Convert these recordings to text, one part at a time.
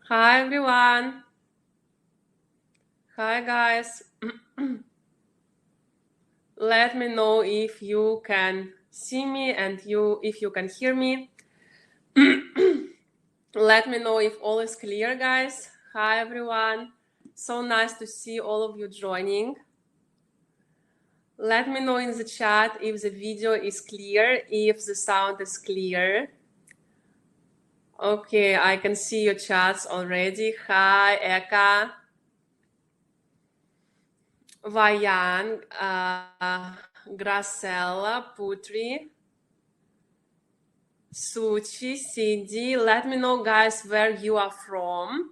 Hi everyone. Hi guys. Let me know if you can see me and if you can hear me. Let me know if all is clear, guys. Hi everyone. So nice to see all of you joining. Let me know in the chat if the video is clear, if the sound is clear. Okay, I can see your chats already. Hi, Eka. Vayan, Gracella, Putri, Suchi, Cindy. Let me know, guys, where you are from.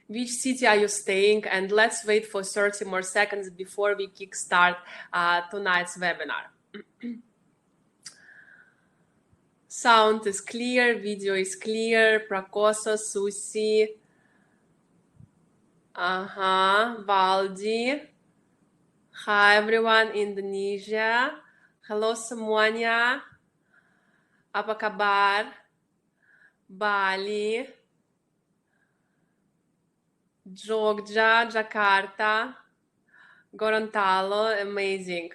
Which city are you staying? And let's wait for 30 more seconds before we kickstart tonight's webinar. Sound is clear, video is clear. Prakosa, Susi. Valdi. Hi, everyone, Indonesia. Halo semuanya. Apa kabar? Bali, Jogja, Jakarta, Gorontalo, amazing.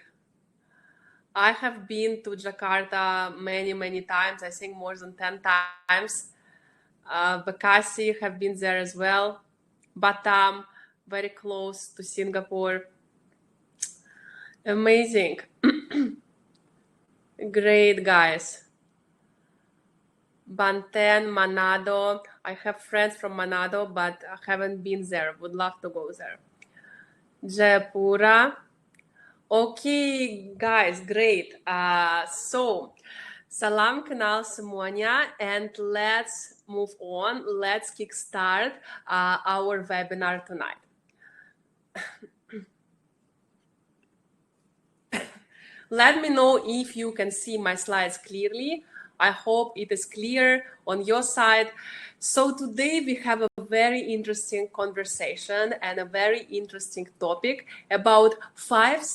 I have been to Jakarta many times, I think more than 10 times. Bekasi have been there as well. Batam, very close to Singapore. Amazing. Great, guys. Banten, Manado. I have friends from Manado, but I haven't been there. Would love to go there. Jayapura. Okay, guys, great. So, salam kenal semuanya, and let's move on. Let's kickstart our webinar tonight. Let me know if you can see my slides clearly. I hope it is clear on your side. So today we have a very interesting conversation and a very interesting topic about 5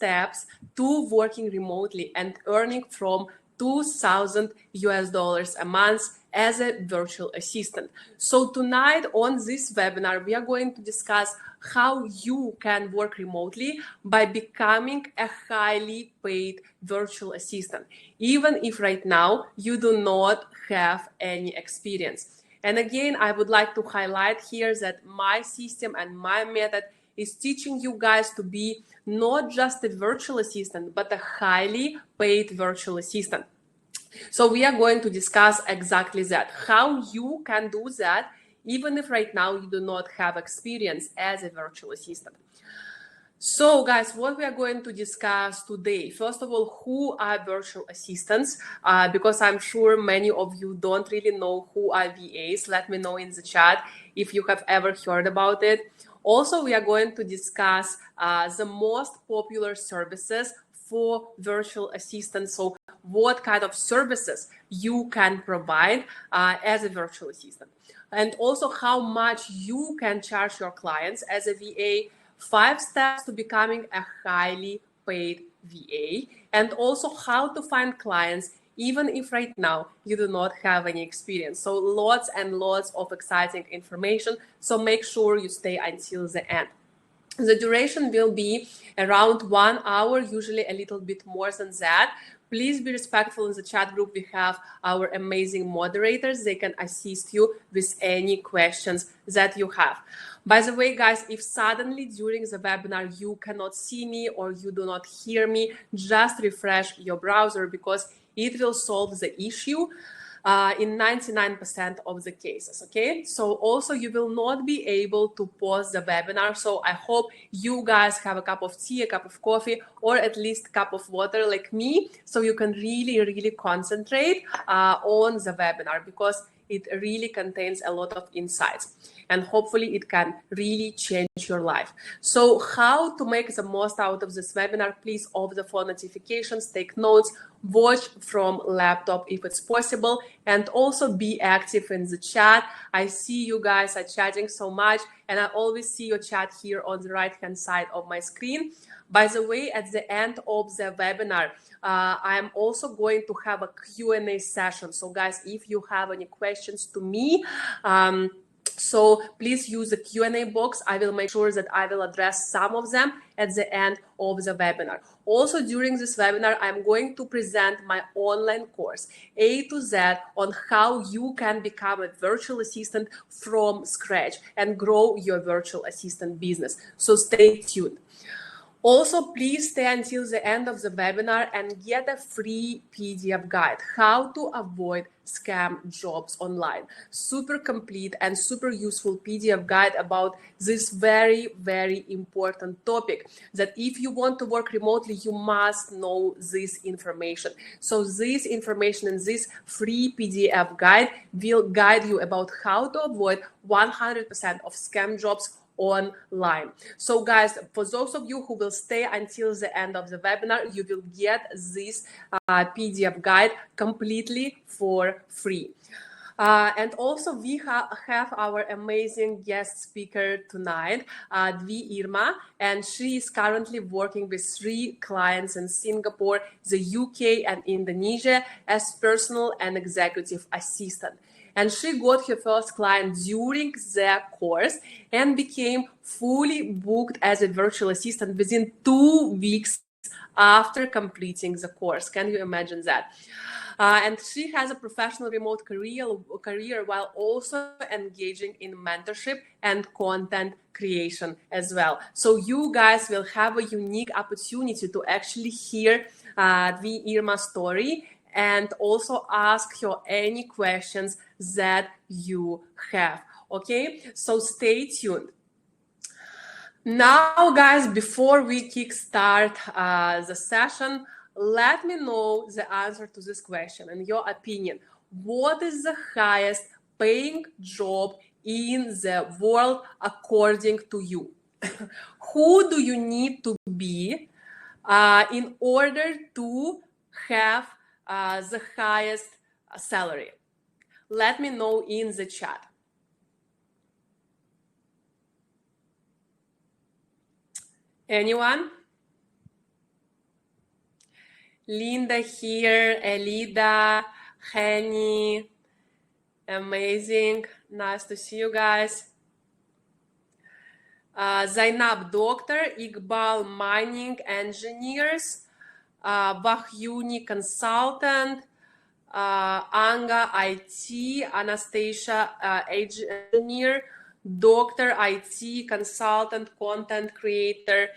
steps to working remotely and earning from $2,000 a month as a virtual assistant. So tonight on this webinar, we are going to discuss how you can work remotely by becoming a highly paid virtual assistant, even if right now you do not have any experience. And again, I would like to highlight here that my system and my method is teaching you guys to be not just a virtual assistant, but a highly paid virtual assistant. So we are going to discuss exactly that, how you can do that, even if right now you do not have experience as a virtual assistant. So guys, what we are going to discuss today, first of all, who are virtual assistants? Because I'm sure many of you don't really know who are VAs. Let me know in the chat if you have ever heard about it. Also, we are going to discuss the most popular services for virtual assistants. So what kind of services you can provide as a virtual assistant. And also how much you can charge your clients as a VA, 5 steps to becoming a highly paid VA, and also how to find clients even if right now you do not have any experience. So lots and lots of exciting information. So make sure you stay until the end. The duration will be around 1 hour, usually a little bit more than that. Please be respectful in the chat group. We have our amazing moderators. They can assist you with any questions that you have. By the way, guys, if suddenly during the webinar you cannot see me or you do not hear me, just refresh your browser because it will solve the issue. In 99% of the cases, okay? So also you will not be able to pause the webinar. So I hope you guys have a cup of tea, a cup of coffee, or at least a cup of water like me, so you can really concentrate on the webinar because it really contains a lot of insights and hopefully it can really change your life. So how to make the most out of this webinar? Please off the phone notifications, take notes, watch from laptop if it's possible, And also be active in the chat. I see you guys are chatting so much, and I always see your chat here on the right-hand side of my screen. By the way, at the end of the webinar, I'm also going to have a Q&A session. So guys, if you have any questions to me, so please use the Q&A box. I will make sure that I will address some of them at the end of the webinar. Also, during this webinar, I'm going to present my online course, A to Z, on how you can become a virtual assistant from scratch and grow your virtual assistant business. So stay tuned. Also, please stay until the end of the webinar and get a free PDF guide, how to avoid scam jobs online. Super complete and super useful PDF guide about this very, very important topic, that if you want to work remotely, you must know this information. So this information in this free PDF guide will guide you about how to avoid 100% of scam jobs online. So guys, for those of you who will stay until the end of the webinar, you will get this PDF guide completely for free. And also we have our amazing guest speaker tonight, Dwi Irma, and she is currently working with 3 clients in Singapore, the UK, and Indonesia as personal and executive assistant. And she got her first client during the course and became fully booked as a virtual assistant within 2 weeks after completing the course. Can you imagine that? And she has a professional remote career while also engaging in mentorship and content creation as well. So you guys will have a unique opportunity to actually hear the Irma story and also ask her any questions that you have. Okay, so stay tuned. Now, guys, before we kickstart the session, let me know the answer to this question. In your opinion, what is the highest paying job in the world according to you? Who do you need to be in order to have the highest salary? Let me know in the chat. Anyone? Linda here, Elida, Henny, amazing, nice to see you guys. Zainab, doctor, Iqbal, mining engineers, Vahyuni, consultant, Anga, IT, Anastasia, engineer, doctor, IT, consultant, content creator,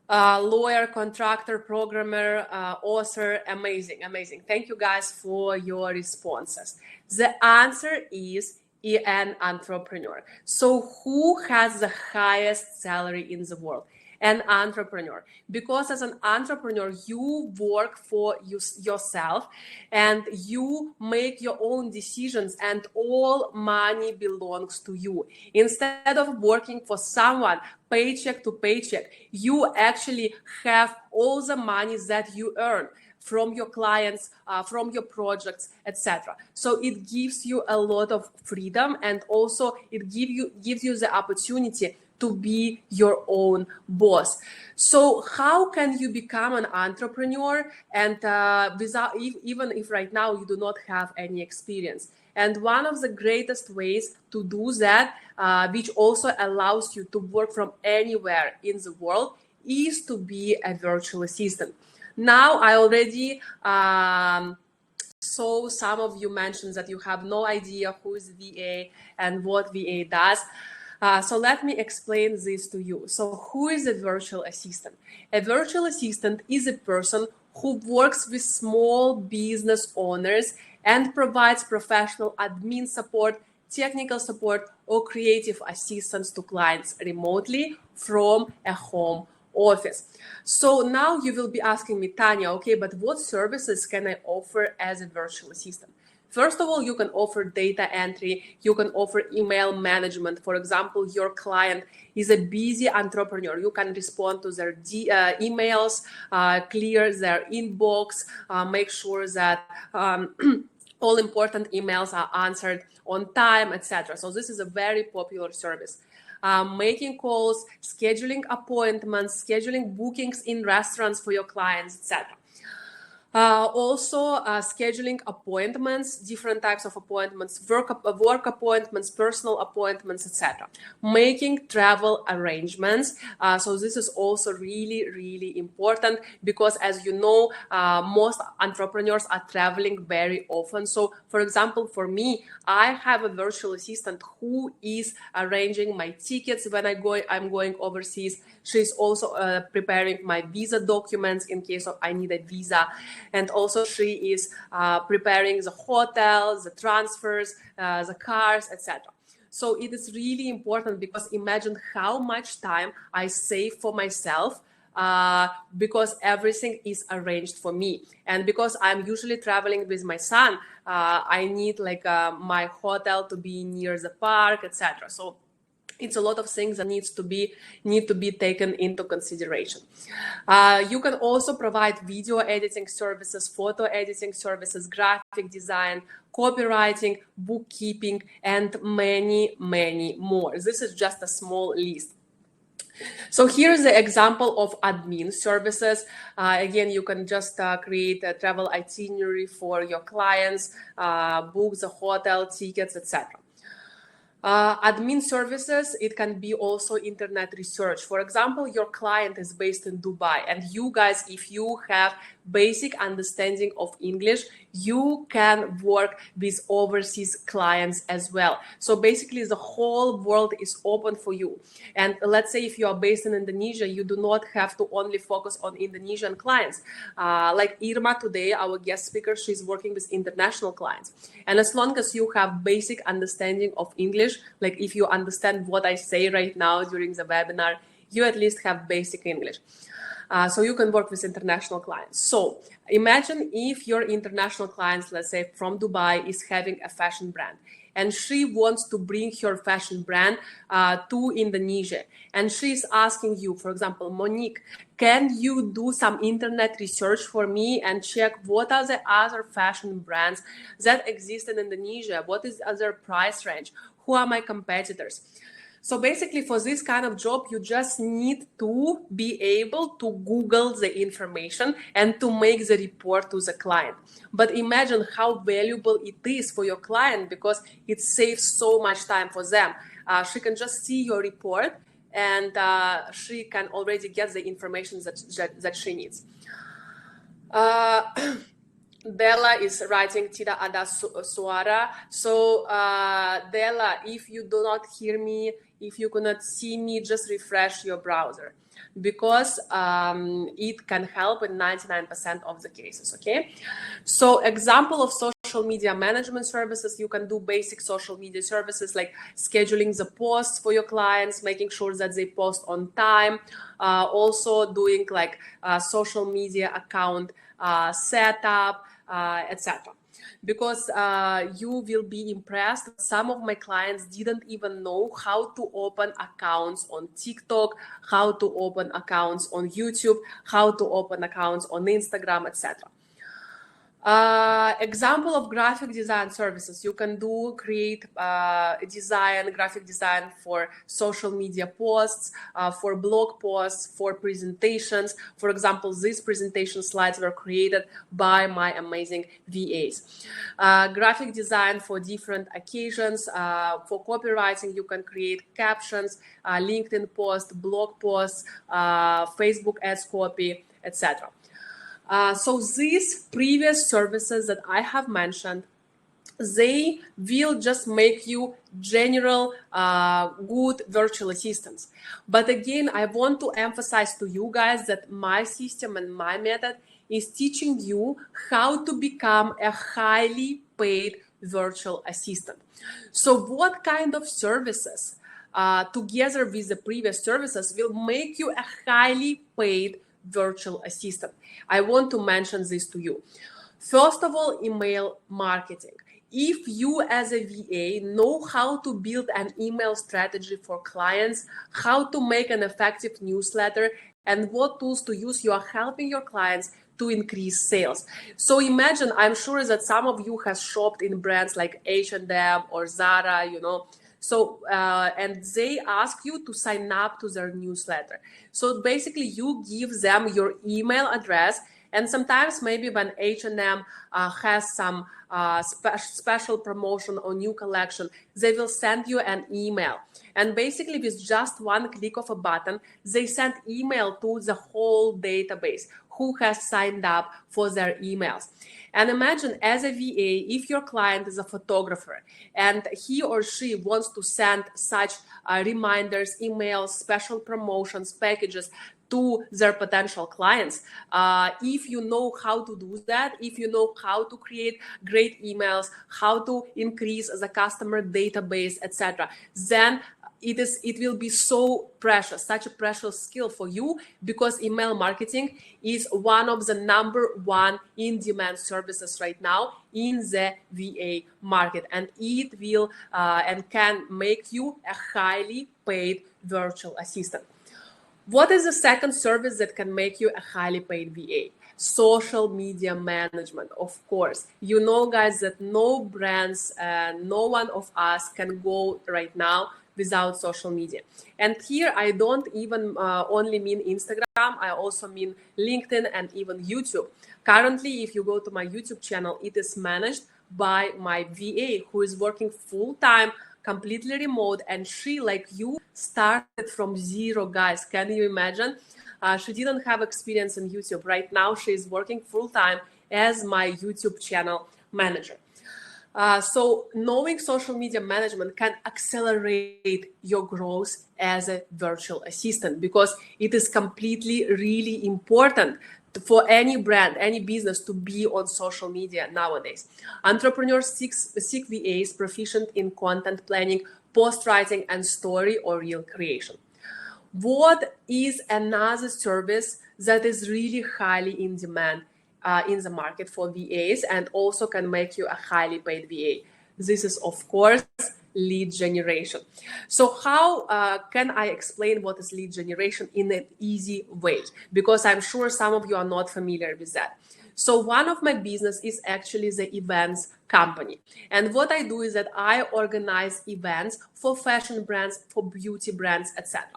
lawyer, contractor, programmer, author. Amazing. Thank you guys for your responses. The answer is an entrepreneur. So who has the highest salary in the world? An entrepreneur. Because as an entrepreneur, you work for yourself and you make your own decisions and all money belongs to you. Instead of working for someone paycheck to paycheck, you actually have all the money that you earn from your clients, from your projects, etc. So it gives you a lot of freedom, and also it gives you the opportunity to be your own boss. So how can you become an entrepreneur and without, even if right now you do not have any experience? And one of the greatest ways to do that, which also allows you to work from anywhere in the world, is to be a virtual assistant. Now, I already saw some of you mentioned that you have no idea who is VA and what VA does. So let me explain this to you. So who is a virtual assistant? A virtual assistant is a person who works with small business owners and provides professional admin support, technical support, or creative assistance to clients remotely from a home office. So now you will be asking me, Tania, okay, but what services can I offer as a virtual assistant? First of all, you can offer data entry, you can offer email management. For example, your client is a busy entrepreneur. You can respond to their emails, clear their inbox, make sure that all important emails are answered on time, etc. So this is a very popular service. Making calls, scheduling appointments, scheduling bookings in restaurants for your clients, etc. Also scheduling appointments, different types of appointments, work appointments, personal appointments, etc. Making travel arrangements. So this is also really, really important because, as you know, most entrepreneurs are traveling very often. So, for example, for me, I have a virtual assistant who is arranging my tickets when I'm going overseas. She's also preparing my visa documents in case I need a visa. And also she is preparing the hotels, the transfers, the cars, etc. So it is really important because imagine how much time I save for myself because everything is arranged for me. And because I'm usually traveling with my son, I need like my hotel to be near the park, etc. So it's a lot of things that need to be taken into consideration. You can also provide video editing services, photo editing services, graphic design, copywriting, bookkeeping, and many, many more. This is just a small list. So here's the example of admin services. Again, you can just create a travel itinerary for your clients, book the hotel tickets, etc. Admin services, it can be also internet research. For example, your client is based in Dubai, and you guys, if you have basic understanding of English, you can work with overseas clients as well. So basically, the whole world is open for you. And let's say if you are based in Indonesia, you do not have to only focus on Indonesian clients. Like Irma today, our guest speaker, she's working with international clients. And as long as you have basic understanding of English, like if you understand what I say right now during the webinar, you at least have basic English. So you can work with international clients. So imagine if your international clients, let's say from Dubai, is having a fashion brand, and she wants to bring her fashion brand to Indonesia. And she's asking you, for example, Monique, can you do some internet research for me and check what are the other fashion brands that exist in Indonesia? What is the other price range? Who are my competitors? So basically, for this kind of job, you just need to be able to Google the information and to make the report to the client. But imagine how valuable it is for your client because it saves so much time for them. She can just see your report and she can already get the information that she needs. Della is writing Tidak ada suara. So Della, if you do not hear me, if you cannot see me, just refresh your browser because it can help in 99% of the cases, okay? So example of social media management services, you can do basic social media services like scheduling the posts for your clients, making sure that they post on time, also doing like social media account setup, etc. Because you will be impressed. Some of my clients didn't even know how to open accounts on TikTok, how to open accounts on YouTube, how to open accounts on Instagram, etc. Example of graphic design services. You can create graphic design for social media posts, for blog posts, for presentations. For example, these presentation slides were created by my amazing VAs. Graphic design for different occasions. For copywriting, you can create captions, LinkedIn posts, blog posts, Facebook ads copy, etc. So these previous services that I have mentioned, they will just make you general good virtual assistants. But again, I want to emphasize to you guys that my system and my method is teaching you how to become a highly paid virtual assistant. So what kind of services together with the previous services will make you a highly paid virtual assistant? I want to mention this to you. First of all, email marketing. If you as a VA know how to build an email strategy for clients, how to make an effective newsletter, and what tools to use, you are helping your clients to increase sales. So imagine, I'm sure that some of you has shopped in brands like H&M or Zara, So, and they ask you to sign up to their newsletter. So basically you give them your email address, and sometimes maybe when H&M has some special promotion or new collection, they will send you an email. And basically with just one click of a button, they send email to the whole database who has signed up for their emails. And imagine, as a VA, if your client is a photographer and he or she wants to send such reminders, emails, special promotions, packages to their potential clients, if you know how to do that, if you know how to create great emails, how to increase the customer database, etc., then it will be so precious, such a precious skill for you, because email marketing is one of the #1 in-demand services right now in the VA market, and it will and can make you a highly paid virtual assistant. What is the second service that can make you a highly paid VA? Social media management, of course. You know, guys, that no brands, no one of us can go right now without social media. And here I don't even only mean Instagram, I also mean LinkedIn and even YouTube. Currently, if you go to my YouTube channel, it is managed by my VA who is working full-time, completely remote, and she, like you, started from zero, guys. Can you imagine? She didn't have experience in YouTube. Right now, she is working full-time as my YouTube channel manager. So knowing social media management can accelerate your growth as a virtual assistant, because it is completely really important for any brand, any business to be on social media nowadays. Entrepreneurs seek VAs proficient in content planning, post writing, and story or reel creation. What is another service that is really highly in demand in the market for VAs and also can make you a highly paid VA? This is, of course, lead generation. So how can I explain what is lead generation in an easy way? Because I'm sure some of you are not familiar with that. So one of my business is actually the events company. And what I do is that I organize events for fashion brands, for beauty brands, etc.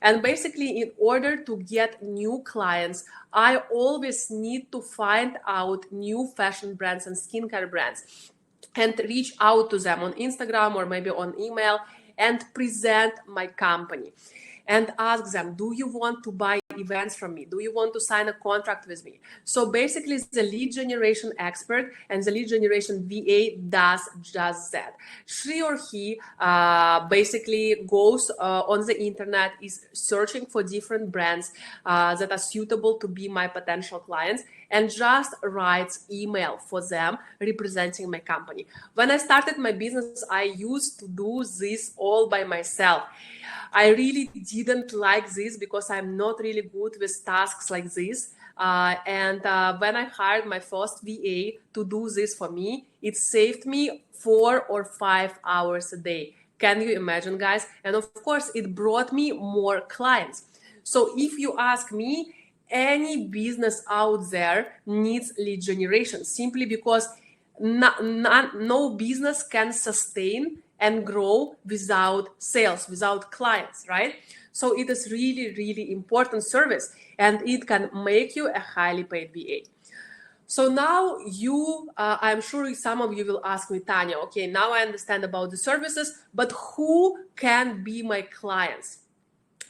And basically, in order to get new clients, I always need to find out new fashion brands and skincare brands and reach out to them on Instagram or maybe on email and present my company and ask them, do you want to buy events from me? Do you want to sign a contract with me? So basically, the lead generation expert and the lead generation VA does just that. She or he basically goes on the internet, is searching for different brands that are suitable to be my potential clients, and just writes email for them representing my company. When I started my business, I used to do this all by myself. I really didn't like this because I'm not really good with tasks like this. And when I hired my first VA to do this for me, it saved me 4 or 5 hours a day. Can you imagine, guys? And of course, it brought me more clients. So if you ask me, any business out there needs lead generation, simply because no business can sustain and grow without sales, without clients, right? So it is really, really important service, and it can make you a highly paid VA. So now I'm sure some of you will ask me, Tania, okay, now I understand about the services, but who can be my clients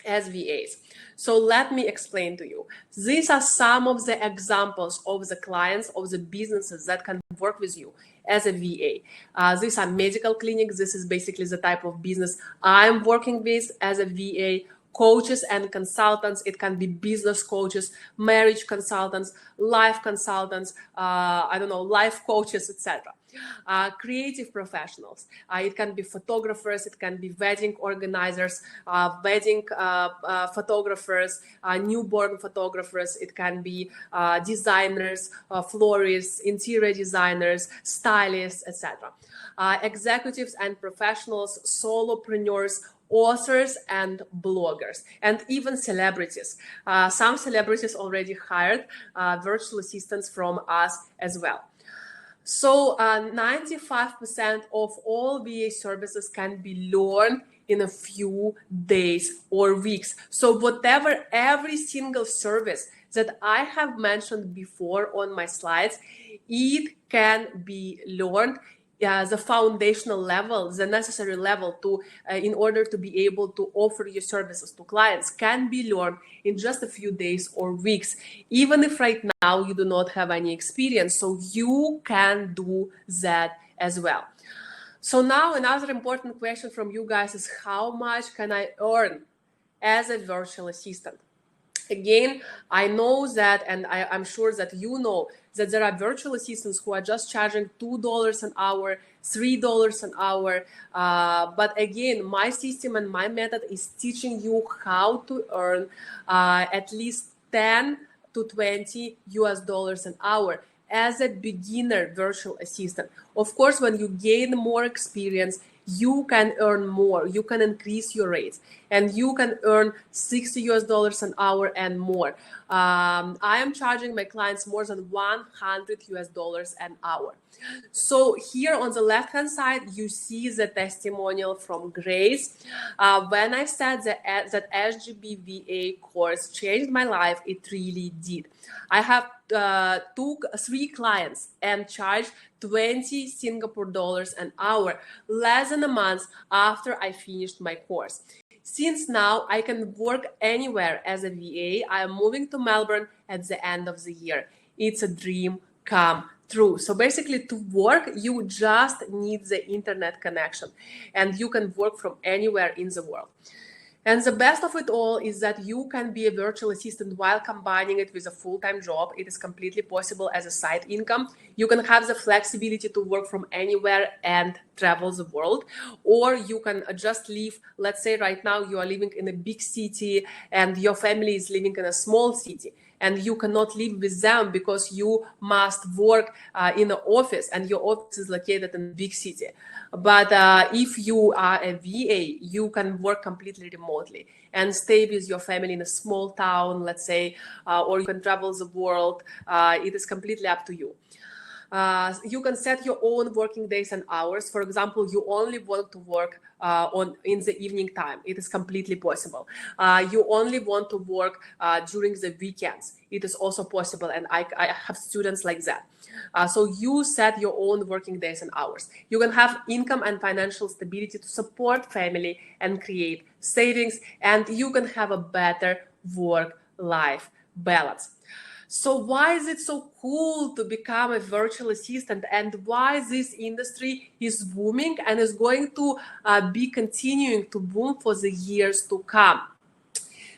as VAs? So let me explain to you. These are some of the examples of the clients, of the businesses that can work with you as a VA. These are medical clinics. This is basically the type of business I'm working with as a VA. Coaches and consultants. It can be business coaches, marriage consultants, life consultants, life coaches, etc. Creative professionals. It can be photographers, it can be wedding organizers, wedding photographers, newborn photographers. It can be designers, florists, interior designers, stylists, etc. Executives and professionals, solopreneurs, authors and bloggers, and even celebrities. Some celebrities already hired virtual assistants from us as well. So 95% of all VA services can be learned in a few days or weeks. So whatever, every single service that I have mentioned before on my slides, it can be learned the foundational level, the necessary level to in order to be able to offer your services to clients can be learned in just a few days or weeks, even if right now you do not have any experience. So you can do that as well. So now another important question from you guys is, how much can I earn as a virtual assistant? Again, I know that, and I'm sure that you know that there are virtual assistants who are just charging $2 an hour, $3 an hour. But again, my system and my method is teaching you how to earn at least 10 to 20 US dollars an hour as a beginner virtual assistant. Of course, when you gain more experience, you can earn more, you can increase your rates, and you can earn 60 US dollars an hour and more. I am charging my clients more than 100 US dollars an hour. So here on the left hand side, you see the testimonial from Grace. When I said that SGBVA course changed my life, it really did. I have took 3 clients and charged 20 Singapore dollars an hour, less than a month after I finished my course. Since now I can work anywhere as a VA, I am moving to Melbourne at the end of the year. It's a dream come true. So basically, to work, you just need the internet connection, and you can work from anywhere in the world. And the best of it all is that you can be a virtual assistant while combining it with a full-time job. It is completely possible as a side income. You can have the flexibility to work from anywhere and travel the world, or you can just live. Let's say right now you are living in a big city and your family is living in a small city, and you cannot live with them because you must work in an office, and your office is located in a big city. But if you are a VA, you can work completely remotely and stay with your family in a small town, let's say, or you can travel the world. It is completely up to you. You can set your own working days and hours. For example, you only want to work in the evening time. It is completely possible. You only want to work during the weekends. It is also possible, and I have students like that. So you set your own working days and hours. You can have income and financial stability to support family and create savings, and you can have a better work-life balance. So why is it so cool to become a virtual assistant, and why this industry is booming and is going to be continuing to boom for the years to come?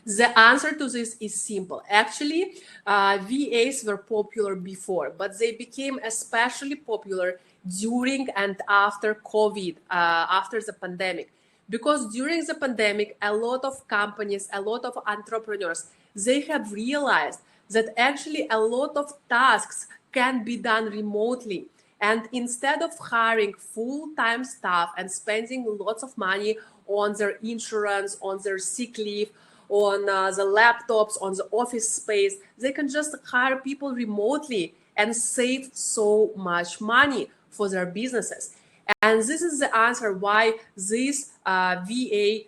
The answer to this is simple. Actually, VAs were popular before, but they became especially popular during and after COVID, after the pandemic. Because during the pandemic, a lot of companies, a lot of entrepreneurs, they have realized that actually a lot of tasks can be done remotely. And instead of hiring full-time staff and spending lots of money on their insurance, on their sick leave, on the laptops, on the office space, they can just hire people remotely and save so much money for their businesses. And this is the answer why this VA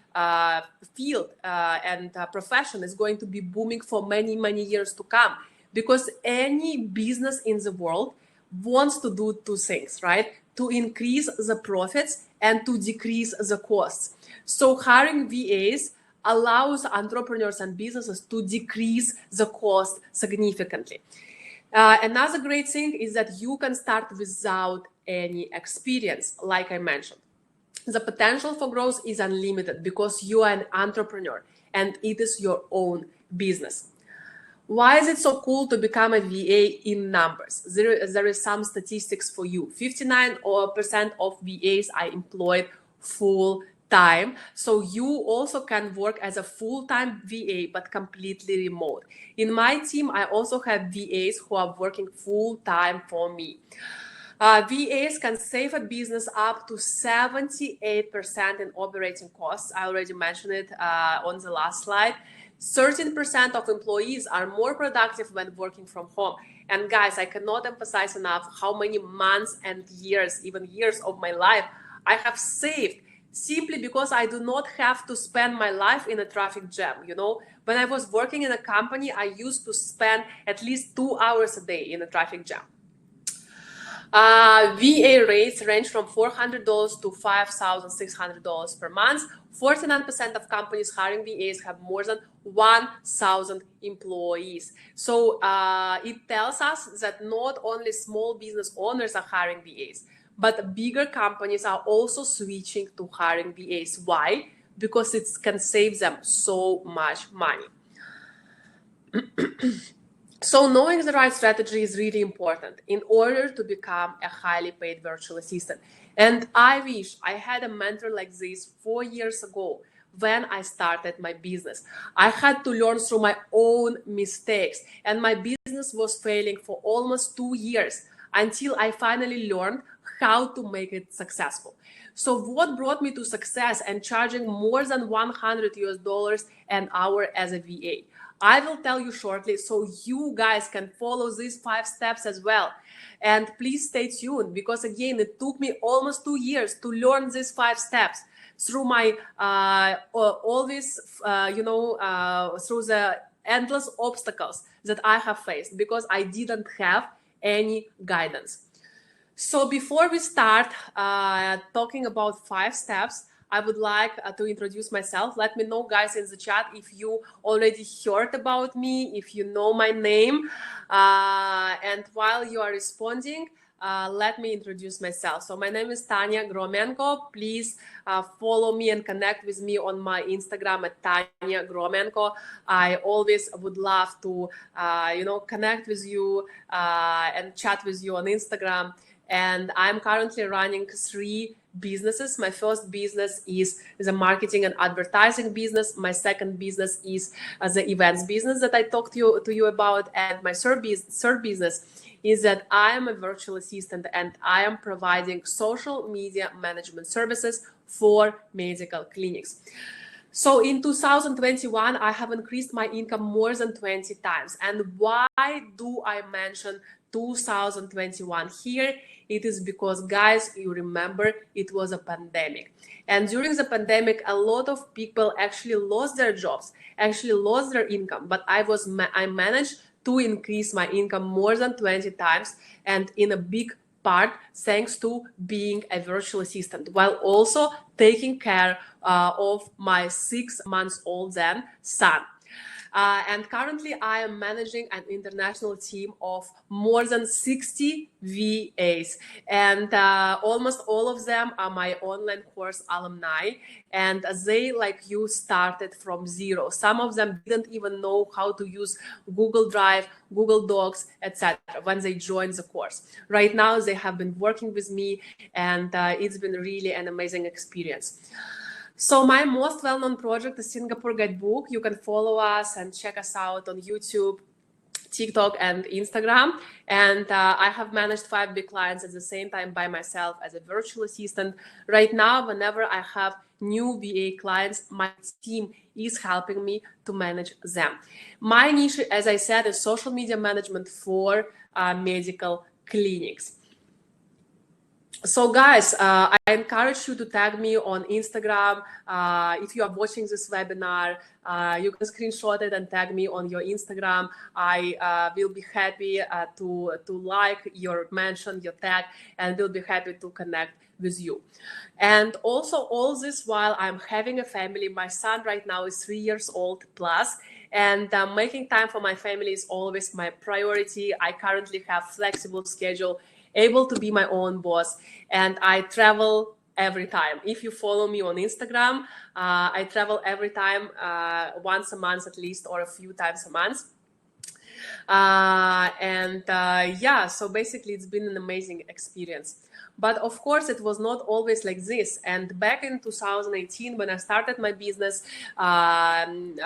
field and profession is going to be booming for many, many years to come. Because any business in the world wants to do 2 things, right? To increase the profits and to decrease the costs. So hiring VAs allows entrepreneurs and businesses to decrease the cost significantly. Another great thing is that you can start without any experience, like I mentioned. The potential for growth is unlimited because you are an entrepreneur and it is your own business. Why is it so cool to become a VA in numbers? There is some statistics for you. 59% of VAs are employed full time. So you also can work as a full-time VA, but completely remote. In my team, I also have VAs who are working full-time for me. VAs can save a business up to 78% in operating costs. I already mentioned it on the last slide. 13% of employees are more productive when working from home. And guys, I cannot emphasize enough how many months and years, even years of my life I have saved simply because I do not have to spend my life in a traffic jam. You know, when I was working in a company, I used to spend at least 2 hours a day in a traffic jam. VA rates range from $400 to $5,600 per month. 49% of companies hiring VAs have more than 1,000 employees. So it tells us that not only small business owners are hiring VAs, but bigger companies are also switching to hiring VAs. Why? Because it can save them so much money. So knowing the right strategy is really important in order to become a highly paid virtual assistant. And I wish I had a mentor like this 4 years ago when I started my business. I had to learn through my own mistakes, and my business was failing for almost 2 years until I finally learned how to make it successful. So what brought me to success and charging more than $100 an hour as a VA? I will tell you shortly so you guys can follow these 5 steps as well. And please stay tuned because again, it took me almost 2 years to learn these 5 steps through my through the endless obstacles that I have faced because I didn't have any guidance. So before we start talking about 5 steps, I would like to introduce myself. Let me know, guys, in the chat if you already heard about me, if you know my name. And while you are responding, let me introduce myself. So my name is Tania Gromenko. Please follow me and connect with me on my Instagram at Tania Gromenko. I always would love to, connect with you and chat with you on Instagram. And I'm currently running 3 businesses. My first business is the marketing and advertising business. My second business is the events business that I talked to you about. And my third business is that I am a virtual assistant and I am providing social media management services for medical clinics. So in 2021, I have increased my income more than 20 times. And why do I mention 2021 here? It is because, guys, you remember it was a pandemic. And during the pandemic, a lot of people actually lost their jobs, actually lost their income. But I managed to increase my income more than 20 times and in a big part thanks to being a virtual assistant while also taking care of my 6-month-old then son. And currently I am managing an international team of more than 60 VAs, and almost all of them are my online course alumni, and they, like you, started from zero. Some of them didn't even know how to use Google Drive, Google Docs, etc. when they joined the course. Right now they have been working with me, and it's been really an amazing experience. So my most well-known project is Singapore Guidebook. You can follow us and check us out on YouTube, TikTok, and Instagram. And I have managed 5 big clients at the same time by myself as a virtual assistant. Right now, whenever I have new VA clients, my team is helping me to manage them. My niche, as I said, is social media management for medical clinics. So guys, I encourage you to tag me on Instagram. If you are watching this webinar, you can screenshot it and tag me on your Instagram. I will be happy to like your mention, your tag, and will be happy to connect with you. And also all this while I'm having a family. My son right now is 3 years old plus, and making time for my family is always my priority. I currently have flexible schedule, able to be my own boss, and I travel every time. If you follow me on Instagram, I travel every time, once a month at least, or a few times a month. Yeah, so basically it's been an amazing experience. But of course, it was not always like this. And back in 2018, when I started my business, and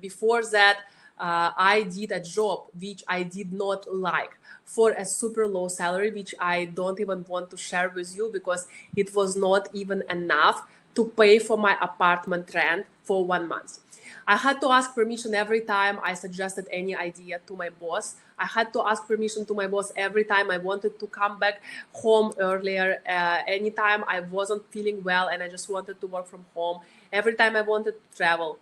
before that, I did a job which I did not like for a super low salary, which I don't even want to share with you because it was not even enough to pay for my apartment rent for 1 month. I had to ask permission every time I suggested any idea to my boss. I had to ask permission to my boss every time I wanted to come back home earlier, anytime I wasn't feeling well and I just wanted to work from home, every time I wanted to travel.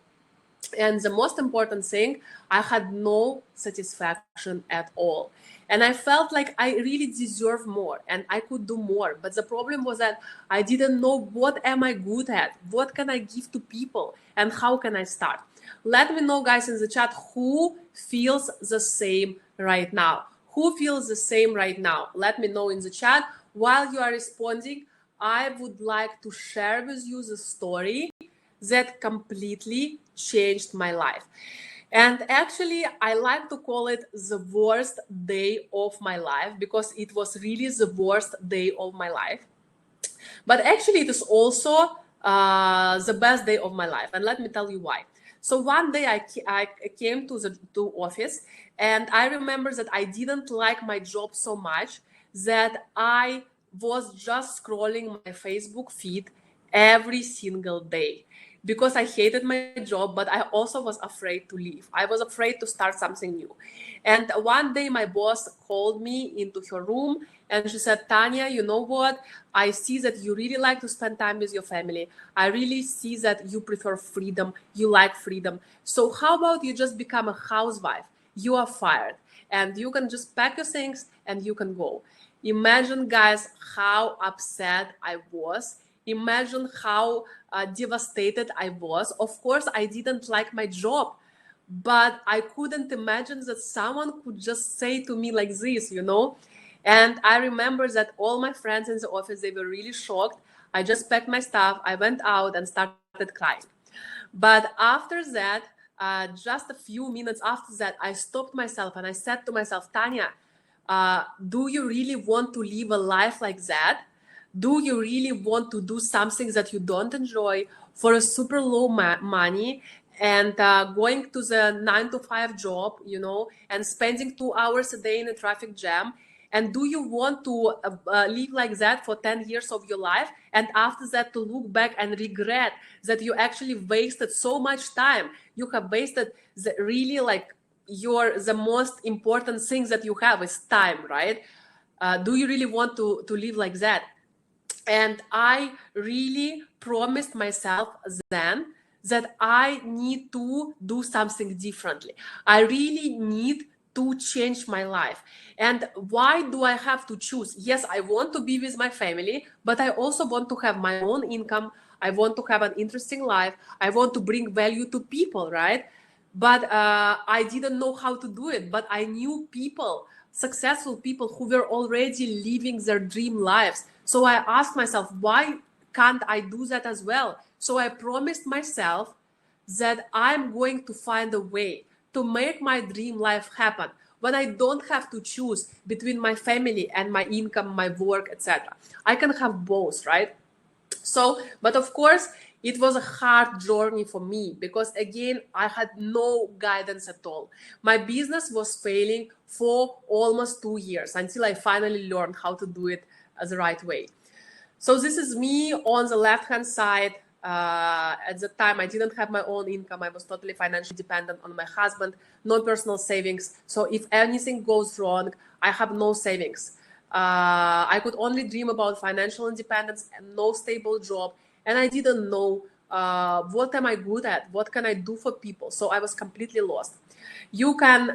And the most important thing, I had no satisfaction at all. And I felt like I really deserve more and I could do more. But the problem was that I didn't know what am I good at? What can I give to people? And how can I start? Let me know, guys, in the chat who feels the same right now. Who feels the same right now? Let me know in the chat. While you are responding, I would like to share with you the story that completely changed my life. And actually, I like to call it the worst day of my life because it was really the worst day of my life. But actually, it is also the best day of my life. And let me tell you why. So one day I came to the office and I remember that I didn't like my job so much that I was just scrolling my Facebook feed every single day because I hated my job, but I also was afraid to leave. I was afraid to start something new. And one day my boss called me into her room and she said, Tania, you know what? I see that you really like to spend time with your family. I really see that you prefer freedom. You like freedom. So how about you just become a housewife? You are fired and you can just pack your things and you can go. Imagine, guys, how upset I was. Imagine how devastated I was. Of course, I didn't like my job, but I couldn't imagine that someone could just say to me like this, you know? And I remember that all my friends in the office, they were really shocked. I just packed my stuff, I went out and started crying. But after that, just a few minutes after that, I stopped myself and I said to myself, Tania, do you really want to live a life like that? Do you really want to do something that you don't enjoy for a super low money and going to the 9 to 5 job, you know, and spending 2 hours a day in a traffic jam? And do you want to live like that for 10 years of your life? And after that, to look back and regret that you actually wasted so much time. You have wasted the really like the most important things that you have is time, right? Do you really want to live like that? And I really promised myself then that I need to do something differently. I really need to change my life. And why do I have to choose? Yes, I want to be with my family, but I also want to have my own income. I want to have an interesting life. I want to bring value to people, right? But I didn't know how to do it. But I knew people, successful people who were already living their dream lives. So I asked myself, why can't I do that as well? So I promised myself that I'm going to find a way to make my dream life happen when I don't have to choose between my family and my income, my work, etc. I can have both, right? So, but of course, it was a hard journey for me because again, I had no guidance at all. My business was failing for almost 2 years until I finally learned how to do it the right way. So this is me on the left-hand side. At the time, I didn't have my own income. I was totally financially dependent on my husband, no personal savings. So if anything goes wrong, I have no savings. I could only dream about financial independence and no stable job. And I didn't know what am I good at? What can I do for people? So I was completely lost. You can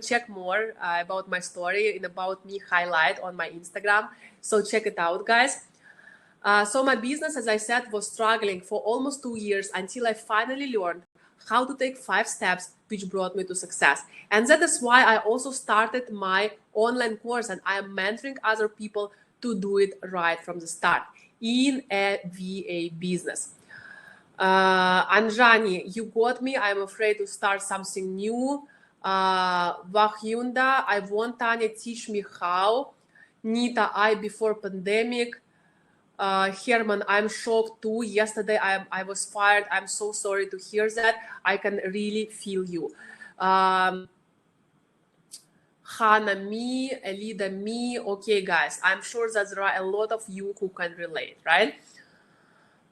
check more about my story in About Me highlight on my Instagram. So check it out, guys. So my business, as I said, was struggling for almost 2 years until I finally learned how to take 5 steps which brought me to success. And that is why I also started my online course and I am mentoring other people to do it right from the start in a VA business. Anjani, you got me. I'm afraid to start something new. Vahyunda, I want Tanya teach me how. Nita, I before pandemic. Herman, I'm shocked too. Yesterday I was fired. I'm so sorry to hear that. I can really feel you. Hannah, me, Elida, me. Okay, guys, I'm sure that there are a lot of you who can relate, right?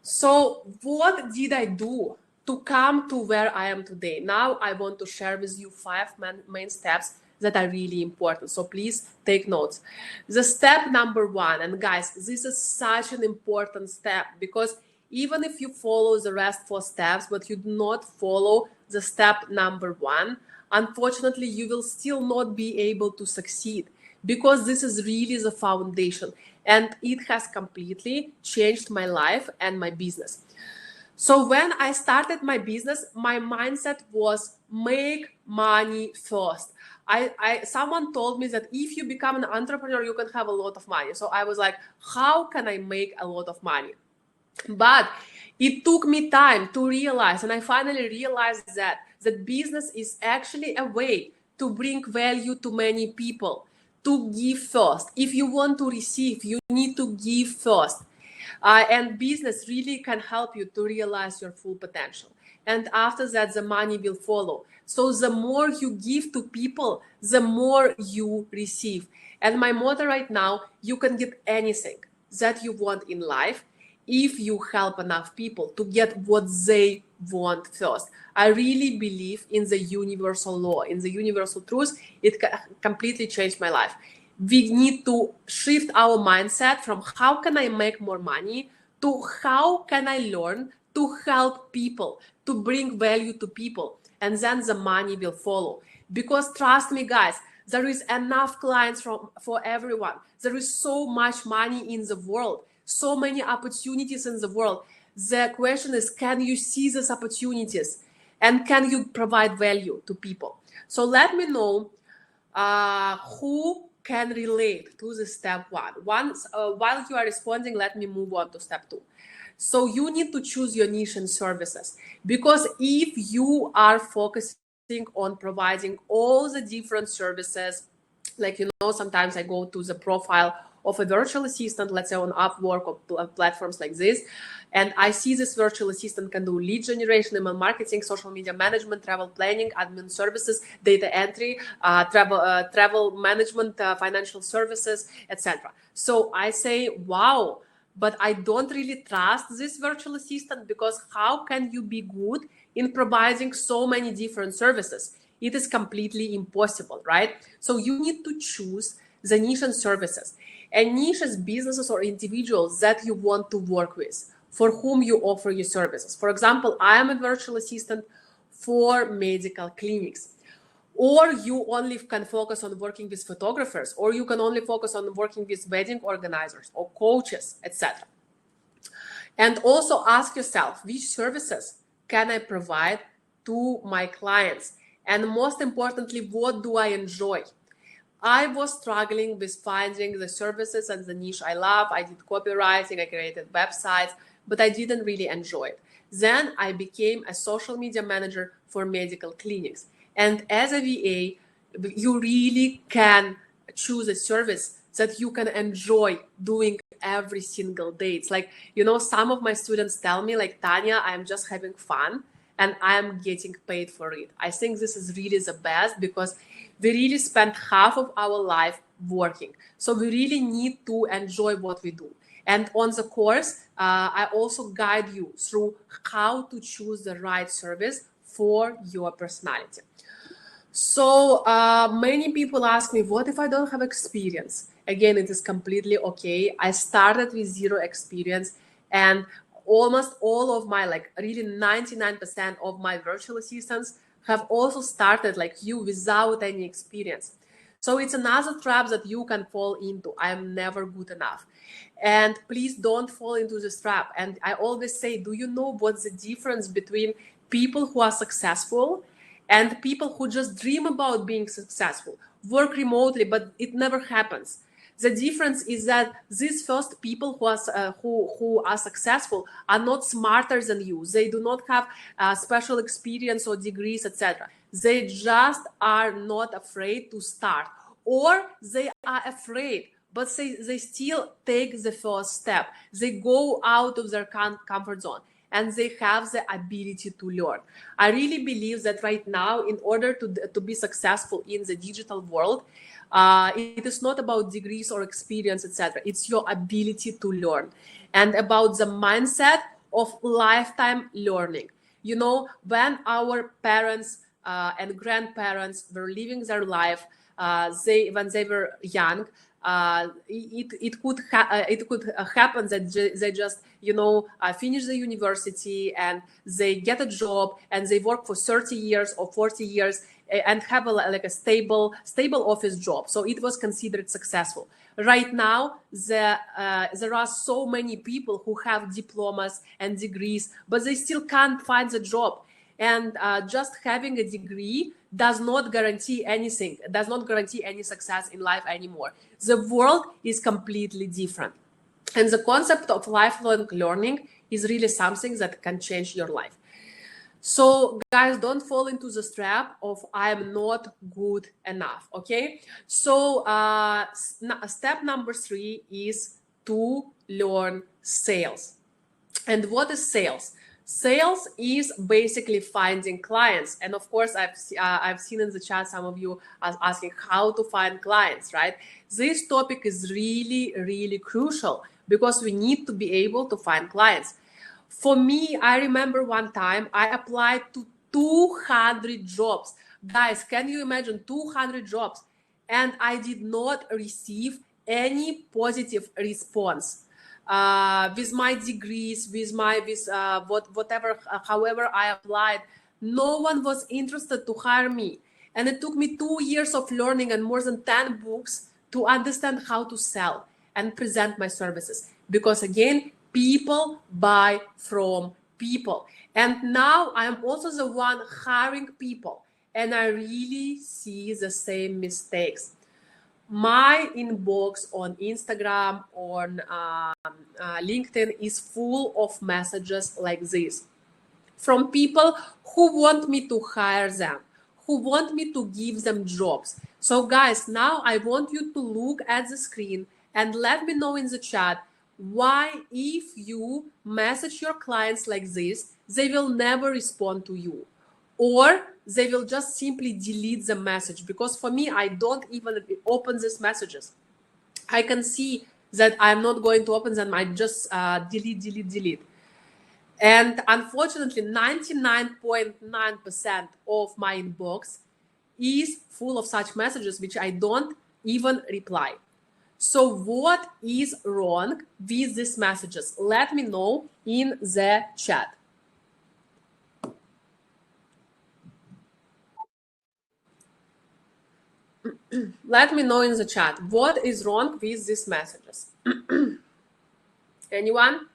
So what did I do to come to where I am today? Now I want to share with you 5 main steps that are really important. So please take notes. The step number 1, and guys, this is such an important step, because even if you follow the rest 4 steps, but you do not follow the step number 1, unfortunately, you will still not be able to succeed, because this is really the foundation, and it has completely changed my life and my business. So when I started my business, my mindset was make money first. Someone told me that if you become an entrepreneur, you can have a lot of money. So I was like, how can I make a lot of money? But it took me time to realize, and I finally realized that business is actually a way to bring value to many people, to give first. If you want to receive, you need to give first. And business really can help you to realize your full potential. And after that, the money will follow. So the more you give to people, the more you receive. And my motto right now, you can get anything that you want in life if you help enough people to get what they want first. I really believe in the universal law, in the universal truth. It completely changed my life. We need to shift our mindset from how can I make more money to how can I learn to help people, to bring value to people, and then the money will follow. Because trust me, guys, there is enough clients for everyone. There is so much money in the world, so many opportunities in the world. The question is, can you see these opportunities, and can you provide value to people? So let me know who can relate to the step 1. While you are responding, let me move on to step 2. So you need to choose your niche and services, because if you are focusing on providing all the different services, like, sometimes I go to the profile of a virtual assistant, let's say on Upwork or platforms like this, and I see this virtual assistant can do lead generation, email marketing, social media management, travel planning, admin services, data entry, travel management, financial services, etc. So I say, wow, but I don't really trust this virtual assistant, because how can you be good in providing so many different services? It is completely impossible, right? So you need to choose the niche and services. And niches, businesses or individuals that you want to work with, for whom you offer your services. For example, I am a virtual assistant for medical clinics. Or you only can focus on working with photographers, or you can only focus on working with wedding organizers or coaches, etc. And also ask yourself, which services can I provide to my clients? And most importantly, what do I enjoy? I was struggling with finding the services and the niche I love. I did copywriting, I created websites, but I didn't really enjoy it. Then I became a social media manager for medical clinics. And as a VA, you really can choose a service that you can enjoy doing every single day. It's like, some of my students tell me, like, Tania, I'm just having fun and I'm getting paid for it. I think this is really the best, because we really spend half of our life working. So we really need to enjoy what we do. And on the course, I also guide you through how to choose the right service for your personality. So many people ask me, what if I don't have experience? Again, it is completely okay. I started with 0 experience, and almost all of my, like really 99% of my virtual assistants have also started like you without any experience. So it's another trap that you can fall into. I'm never good enough. And please don't fall into this trap. And I always say, do you know what's the difference between people who are successful and people who just dream about being successful, work remotely, but it never happens? The difference is that these first people who are successful are not smarter than you. They do not have special experience or degrees, etc. They just are not afraid to start, or they are afraid, but they still take the first step. They go out of their comfort zone, and they have the ability to learn. I really believe that right now, in order to be successful in the digital world, it is not about degrees or experience, etc. It's your ability to learn, and about the mindset of lifetime learning. You know, when our parents and grandparents were living their life, when they were young, it could happen that they just finish the university and they get a job and they work for 30 years or 40 years and have a stable office job. So it was considered successful. Right now, there are so many people who have diplomas and degrees, but they still can't find a job. And just having a degree does not guarantee anything, does not guarantee any success in life anymore. The world is completely different. And the concept of lifelong learning is really something that can change your life. So guys, don't fall into the trap of I am not good enough, okay? So step number 3 is to learn sales. And what is sales? Sales is basically finding clients. And of course, I've seen in the chat some of you are asking how to find clients, right? This topic is really, really crucial because we need to be able to find clients. For me, I remember one time I applied to 200 jobs. Guys, can you imagine 200 jobs? And I did not receive any positive response. With my degrees, whatever, however I applied, no one was interested to hire me. And it took me 2 years of learning and more than 10 books to understand how to sell and present my services. Because again, people buy from people. And now I'm also the one hiring people. And I really see the same mistakes. My inbox on Instagram, on LinkedIn is full of messages like this from people who want me to hire them, who want me to give them jobs. So guys, now I want you to look at the screen and let me know in the chat why, if you message your clients like this, they will never respond to you, or they will just simply delete the message. Because for me, I don't even open these messages. I can see that I'm not going to open them. I just delete. And unfortunately, 99.9% of my inbox is full of such messages which I don't even reply. So what is wrong with these messages? Let me know in the chat. Let me know in the chat what is wrong with these messages. Anyone?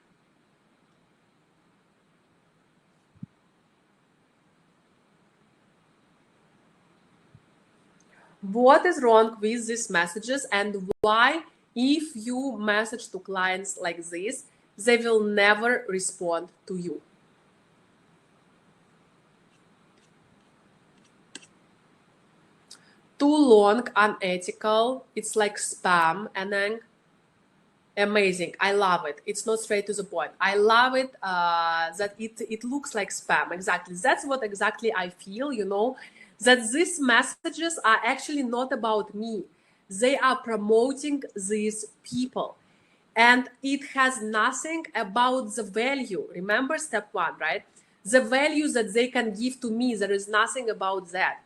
What is wrong with these messages, and why, if you message to clients like this, they will never respond to you? Too long, unethical, it's like spam, and then amazing. I love it. It's not straight to the point. I love it that it looks like spam. Exactly. That's what exactly I feel, that these messages are actually not about me. They are promoting these people. And it has nothing about the value. Remember step 1, right? The value that they can give to me, there is nothing about that.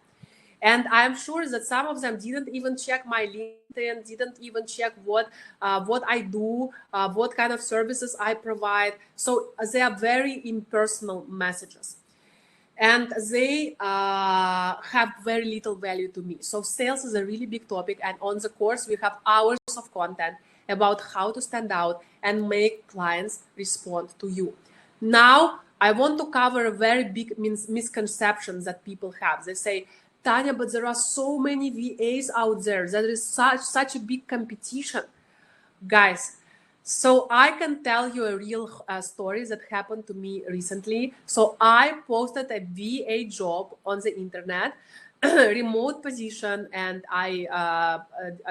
And I'm sure that some of them didn't even check my LinkedIn, didn't even check what I do, what kind of services I provide. So they are very impersonal messages. And they have very little value to me. So sales is a really big topic. And on the course, we have hours of content about how to stand out and make clients respond to you. Now, I want to cover a very big misconception that people have. They say, Tania, but there are so many VAs out there. There is such a big competition. Guys, so I can tell you a real story that happened to me recently. So I posted a VA job on the internet remote position, and I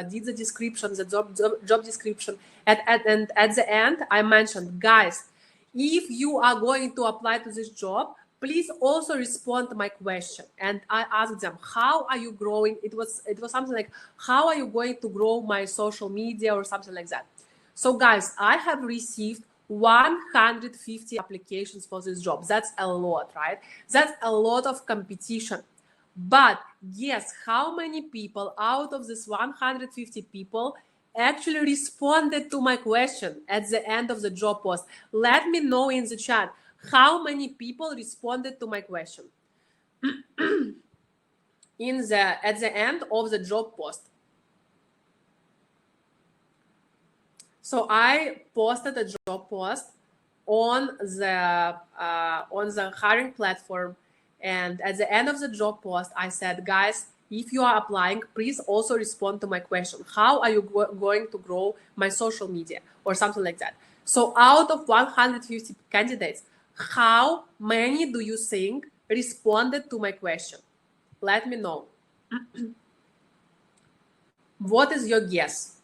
did the description, the job description. And at the end, I mentioned, guys, if you are going to apply to this job, please also respond to my question. And I asked them, how are you growing? It was something like, how are you going to grow my social media or something like that. So guys, I have received 150 applications for this job. That's a lot, right? That's a lot of competition. But guess how many people out of this 150 people actually responded to my question at the end of the job post? Let me know in the chat how many people responded to my question at the end of the job post. So I posted a job post on the hiring platform, and at the end of the job post, I said, guys, if you are applying, please also respond to my question. How are you going to grow my social media or something like that? So out of 150 candidates, how many do you think responded to my question? Let me know. What is your guess?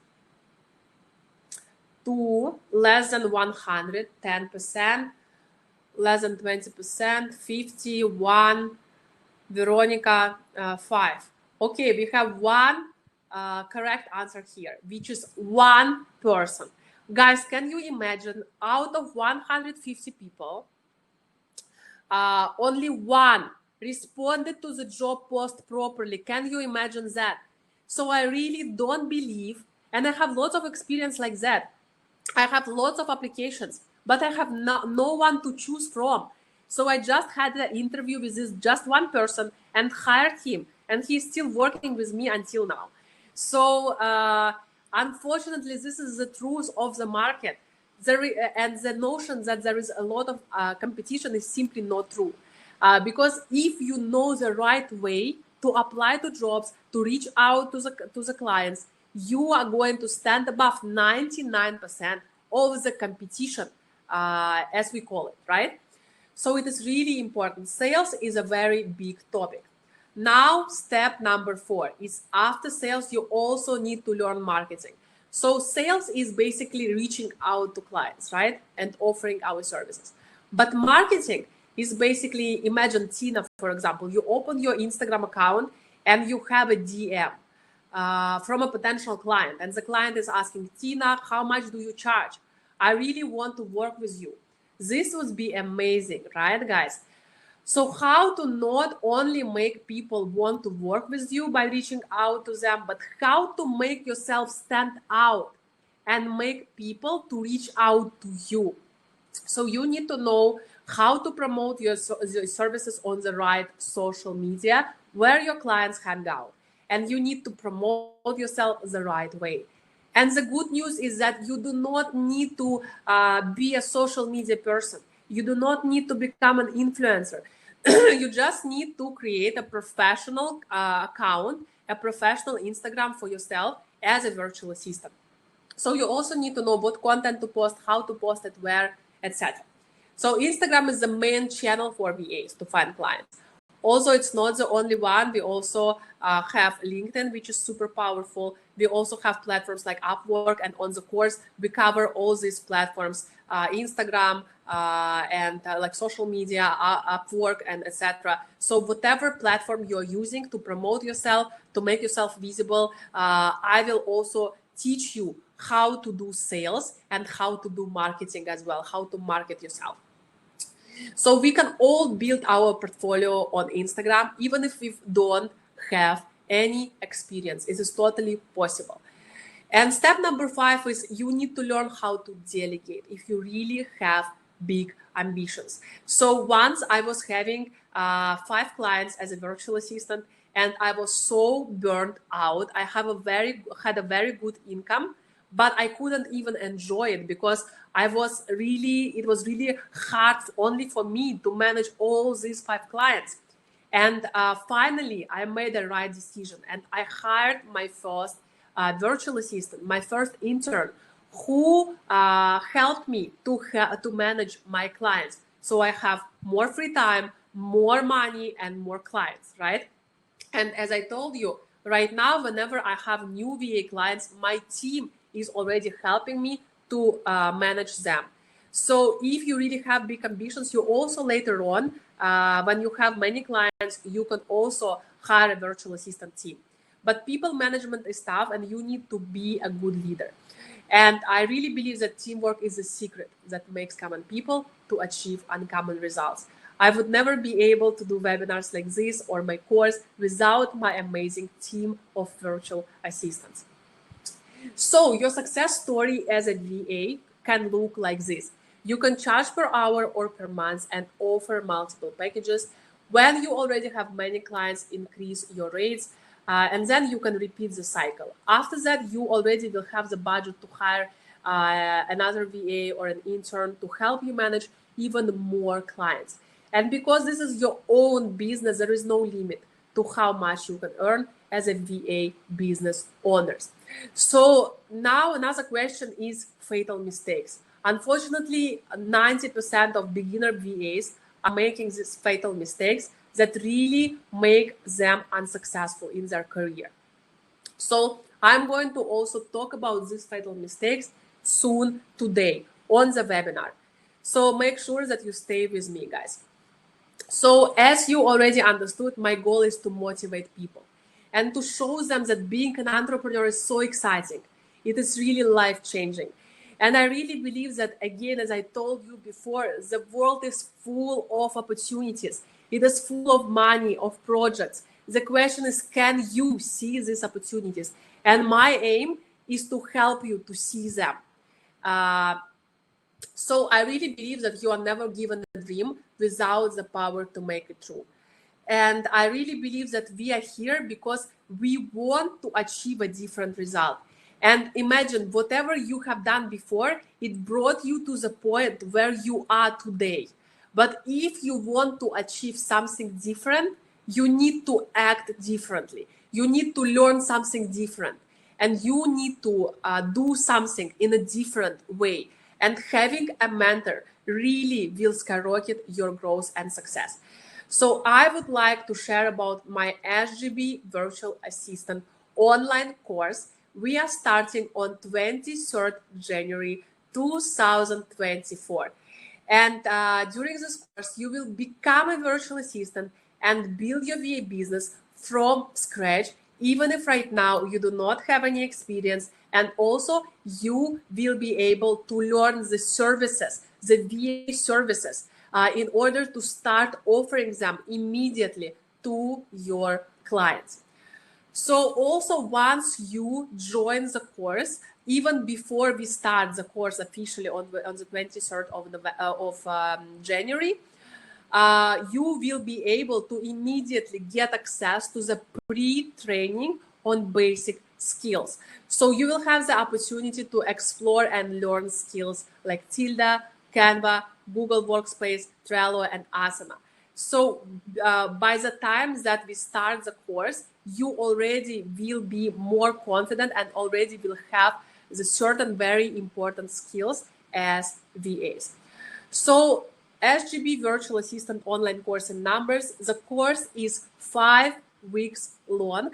2, less than 100, 10%, less than 20%, 51, Veronica, 5. Okay, we have one correct answer here, which is one person. Guys, can you imagine out of 150 people, only one responded to the job post properly? Can you imagine that? So I really don't believe, and I have lots of experience like that. I have lots of applications, but I have no one to choose from. So I just had an interview with this just one person and hired him, and he's still working with me until now. So unfortunately, this is the truth of the market. And the notion that there is a lot of competition is simply not true. Because if you know the right way to apply to jobs, to reach out to the clients, you are going to stand above 99% of the competition, as we call it, right? So it is really important. Sales is a very big topic. Now, step number 4 is after sales, you also need to learn marketing. So sales is basically reaching out to clients, right? And offering our services. But marketing is basically, imagine Tina, for example, you open your Instagram account and you have a DM from a potential client. And the client is asking, Tina, how much do you charge? I really want to work with you. This would be amazing, right, guys? So how to not only make people want to work with you by reaching out to them, but how to make yourself stand out and make people to reach out to you. So you need to know how to promote your services on the right social media where your clients hang out. And you need to promote yourself the right way. And the good news is that you do not need to be a social media person. You do not need to become an influencer. You just need to create a professional account, a professional Instagram for yourself as a virtual assistant. So you also need to know what content to post, how to post it, where, etc. So Instagram is the main channel for VAs to find clients. Also, it's not the only one. We also have LinkedIn, which is super powerful. We also have platforms like Upwork, and on the course, we cover all these platforms, Instagram and like social media, Upwork, and etc. So whatever platform you're using to promote yourself, to make yourself visible, I will also teach you how to do sales and how to do marketing as well, how to market yourself. So we can all build our portfolio on Instagram, even if we don't have any experience. It is totally possible. And step number 5 is you need to learn how to delegate if you really have big ambitions. So once I was having 5 clients as a virtual assistant, and I was so burned out. I had a very good income, but I couldn't even enjoy it because it was really hard only for me to manage all these 5 clients. And finally, I made the right decision, and I hired my first virtual assistant, my first intern, who helped me to manage my clients. So I have more free time, more money, and more clients, right? And as I told you, right now, whenever I have new VA clients, my team is already helping me to manage them. So if you really have big ambitions, you also later on, when you have many clients, you can also hire a virtual assistant team. But people management is tough, and you need to be a good leader. And I really believe that teamwork is the secret that makes common people to achieve uncommon results. I would never be able to do webinars like this or my course without my amazing team of virtual assistants. So your success story as a VA can look like this. You can charge per hour or per month and offer multiple packages. When you already have many clients, increase your rates, and then you can repeat the cycle. After that, you already will have the budget to hire another VA or an intern to help you manage even more clients. And because this is your own business, there is no limit to how much you can earn as a VA business owners. So now another question is fatal mistakes. Unfortunately, 90% of beginner VAs are making these fatal mistakes that really make them unsuccessful in their career. So I'm going to also talk about these fatal mistakes soon today on the webinar. So make sure that you stay with me, guys. So as you already understood, my goal is to motivate people and to show them that being an entrepreneur is so exciting. It is really life-changing. And I really believe that, again, as I told you before, the world is full of opportunities. It is full of money, of projects. The question is, can you see these opportunities? And my aim is to help you to see them. So I really believe that you are never given a dream without the power to make it true. And I really believe that we are here because we want to achieve a different result. And imagine whatever you have done before, it brought you to the point where you are today. But if you want to achieve something different, you need to act differently. You need to learn something different. And you need to do something in a different way. And having a mentor really will skyrocket your growth and success. So I would like to share about my SGB Virtual Assistant online course. We are starting on 23rd January 2024. And during this course, you will become a virtual assistant and build your VA business from scratch, even if right now you do not have any experience. And also you will be able to learn the services, the VA services, in order to start offering them immediately to your clients. So also once you join the course, even before we start the course officially on the 23rd of January, you will be able to immediately get access to the pre-training on basic skills. So you will have the opportunity to explore and learn skills like Tilda, Canva, Google Workspace, Trello, and Asana. So by the time that we start the course, you already will be more confident and already will have the certain very important skills as VAs. So SGB Virtual Assistant online course in numbers, the course is 5 weeks long.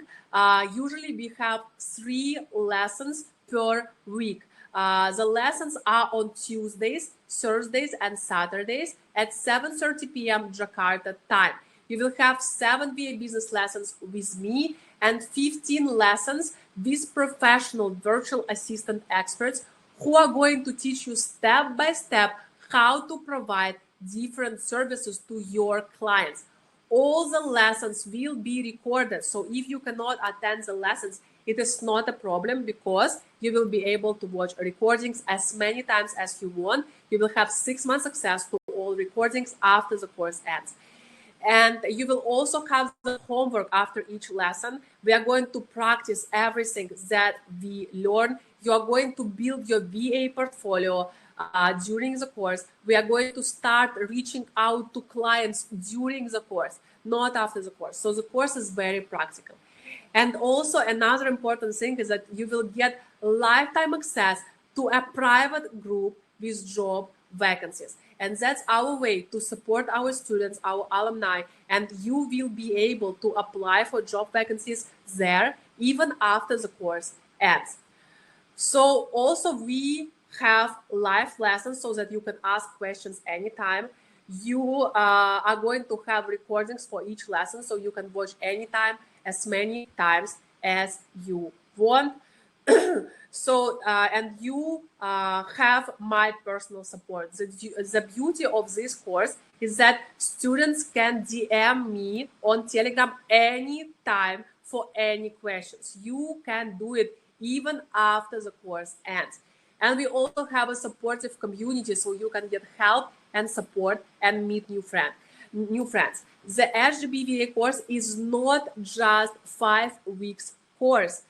Usually we have 3 lessons per week. The lessons are on Tuesdays, Thursdays, and Saturdays at 7:30 p.m. Jakarta time. You will have 7 VA business lessons with me and 15 lessons with professional virtual assistant experts who are going to teach you step by step how to provide different services to your clients. All the lessons will be recorded. So if you cannot attend the lessons, it is not a problem because you will be able to watch recordings as many times as you want. You will have 6 months access to all recordings after the course ends. And you will also have the homework after each lesson. We are going to practice everything that we learn. You are going to build your VA portfolio during the course. We are going to start reaching out to clients during the course, not after the course. So the course is very practical. And also another important thing is that you will get lifetime access to a private group with job vacancies. And that's our way to support our students, our alumni, and you will be able to apply for job vacancies there even after the course ends. So also we have live lessons so that you can ask questions anytime. You are going to have recordings for each lesson, so you can watch anytime, as many times as you want. So and you have my personal support. The beauty of this course is that students can DM me on Telegram anytime for any questions. You can do it even after the course ends. And we also have a supportive community, so you can get help and support and meet new friends. The HGBVA course is not just 5 weeks course.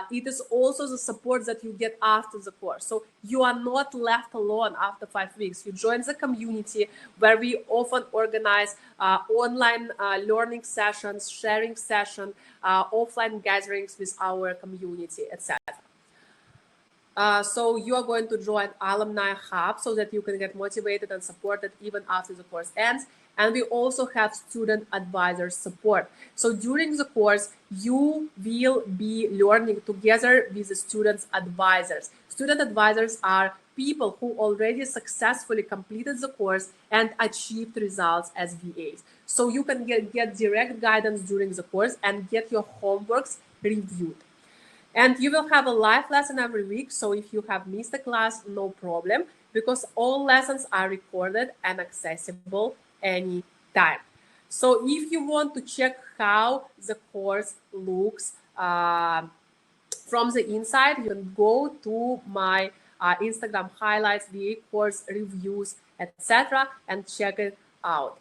It is also the support that you get after the course. So you are not left alone after 5 weeks. You join the community where we often organize online learning sessions, sharing sessions, offline gatherings with our community, etc. So you are going to join Alumni Hub so that you can get motivated and supported even after the course ends. And we also have student advisor support. So during the course, you will be learning together with the students advisors. Student advisors are people who already successfully completed the course and achieved results as VAs. So you can get direct guidance during the course and get your homeworks reviewed. And you will have a live lesson every week. So if you have missed a class, no problem, because all lessons are recorded and accessible anytime. So if you want to check how the course looks from the inside, you can go to my Instagram highlights, VA course reviews, etc., and check it out.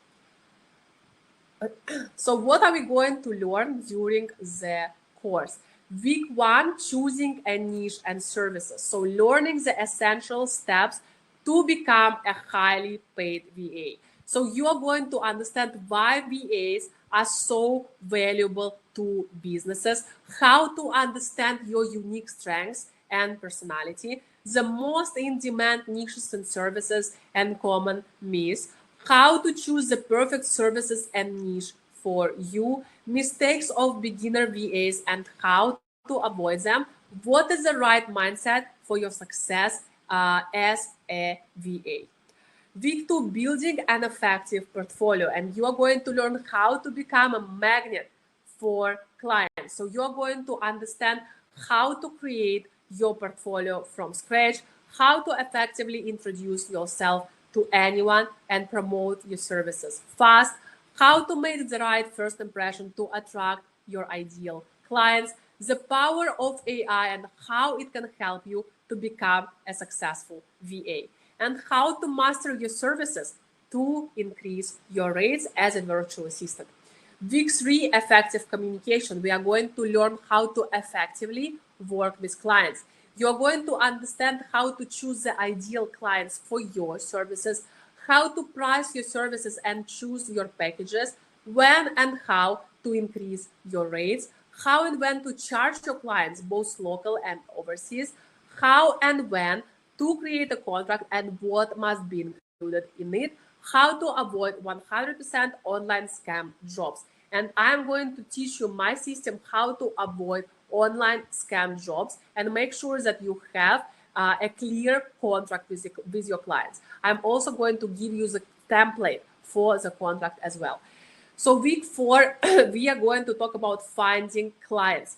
So what are we going to learn during the course? Week 1, choosing a niche and services. So learning the essential steps to become a highly paid VA. So you are going to understand why VAs are so valuable to businesses, how to understand your unique strengths and personality, the most in-demand niches and services and common myths, how to choose the perfect services and niche for you, mistakes of beginner VAs and how to avoid them, what is the right mindset for your success as a VA. Week 2, building an effective portfolio, and you are going to learn how to become a magnet for clients. So you are going to understand how to create your portfolio from scratch, how to effectively introduce yourself to anyone and promote your services fast, how to make the right first impression to attract your ideal clients, the power of AI and how it can help you to become a successful VA, and how to master your services to increase your rates as a virtual assistant. Week 3, effective communication. We are going to learn how to effectively work with clients. You're going to understand how to choose the ideal clients for your services, how to price your services and choose your packages, when and how to increase your rates, how and when to charge your clients, both local and overseas, how and when to create a contract and what must be included in it, how to avoid 100% online scam jobs. And I'm going to teach you my system how to avoid online scam jobs and make sure that you have a clear contract with your clients. I'm also going to give you the template for the contract as well. So week 4, we are going to talk about finding clients.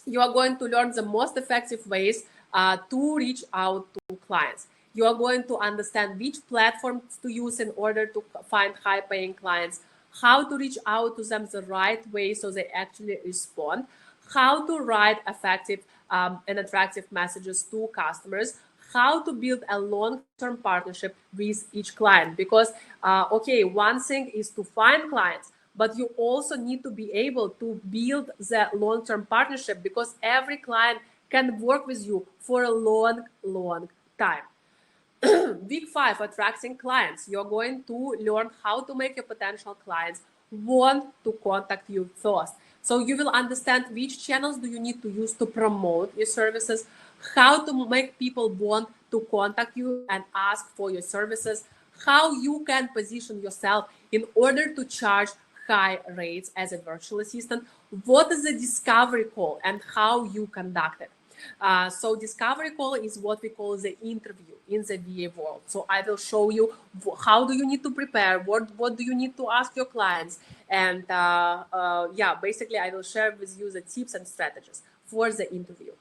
You are going to learn the most effective ways to reach out to clients. You are going to understand which platforms to use in order to find high-paying clients, how to reach out to them the right way so they actually respond, how to write effective and attractive messages to customers, how to build a long-term partnership with each client. Because, okay, one thing is to find clients, but you also need to be able to build the long-term partnership because every client can work with you for a long time. Week 5, attracting clients. You're going to learn how to make your potential clients want to contact you first. So you will understand which channels do you need to use to promote your services, how to make people want to contact you and ask for your services, how you can position yourself in order to charge high rates as a virtual assistant, what is the discovery call and how you conduct it. So discovery call is what we call the interview in the VA world. So I will show you how do you need to prepare, what do you need to ask your clients, and yeah, basically I will share with you the tips and strategies for the interview.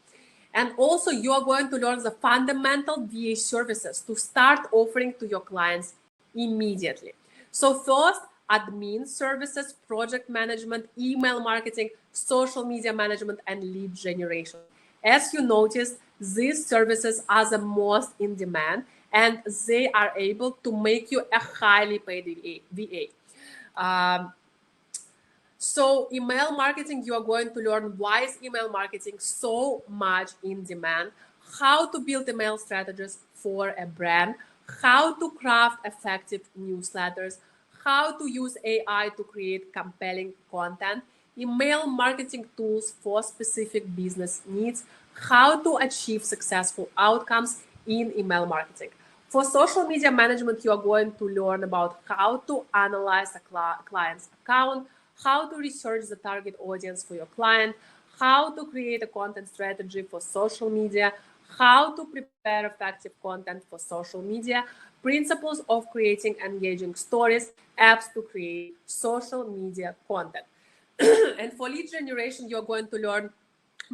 And also you are going to learn the fundamental VA services to start offering to your clients immediately. So first, admin services, project management, email marketing, social media management, and lead generation. As you noticed, these services are the most in demand and they are able to make you a highly paid VA. So email marketing, you are going to learn why is email marketing so much in demand, how to build email strategies for a brand, how to craft effective newsletters, how to use AI to create compelling content, email marketing tools for specific business needs, how to achieve successful outcomes in email marketing. For social media management, you are going to learn about how to analyze a client's account, how to research the target audience for your client, how to create a content strategy for social media, how to prepare effective content for social media, principles of creating engaging stories, apps to create social media content. And for lead generation, you're going to learn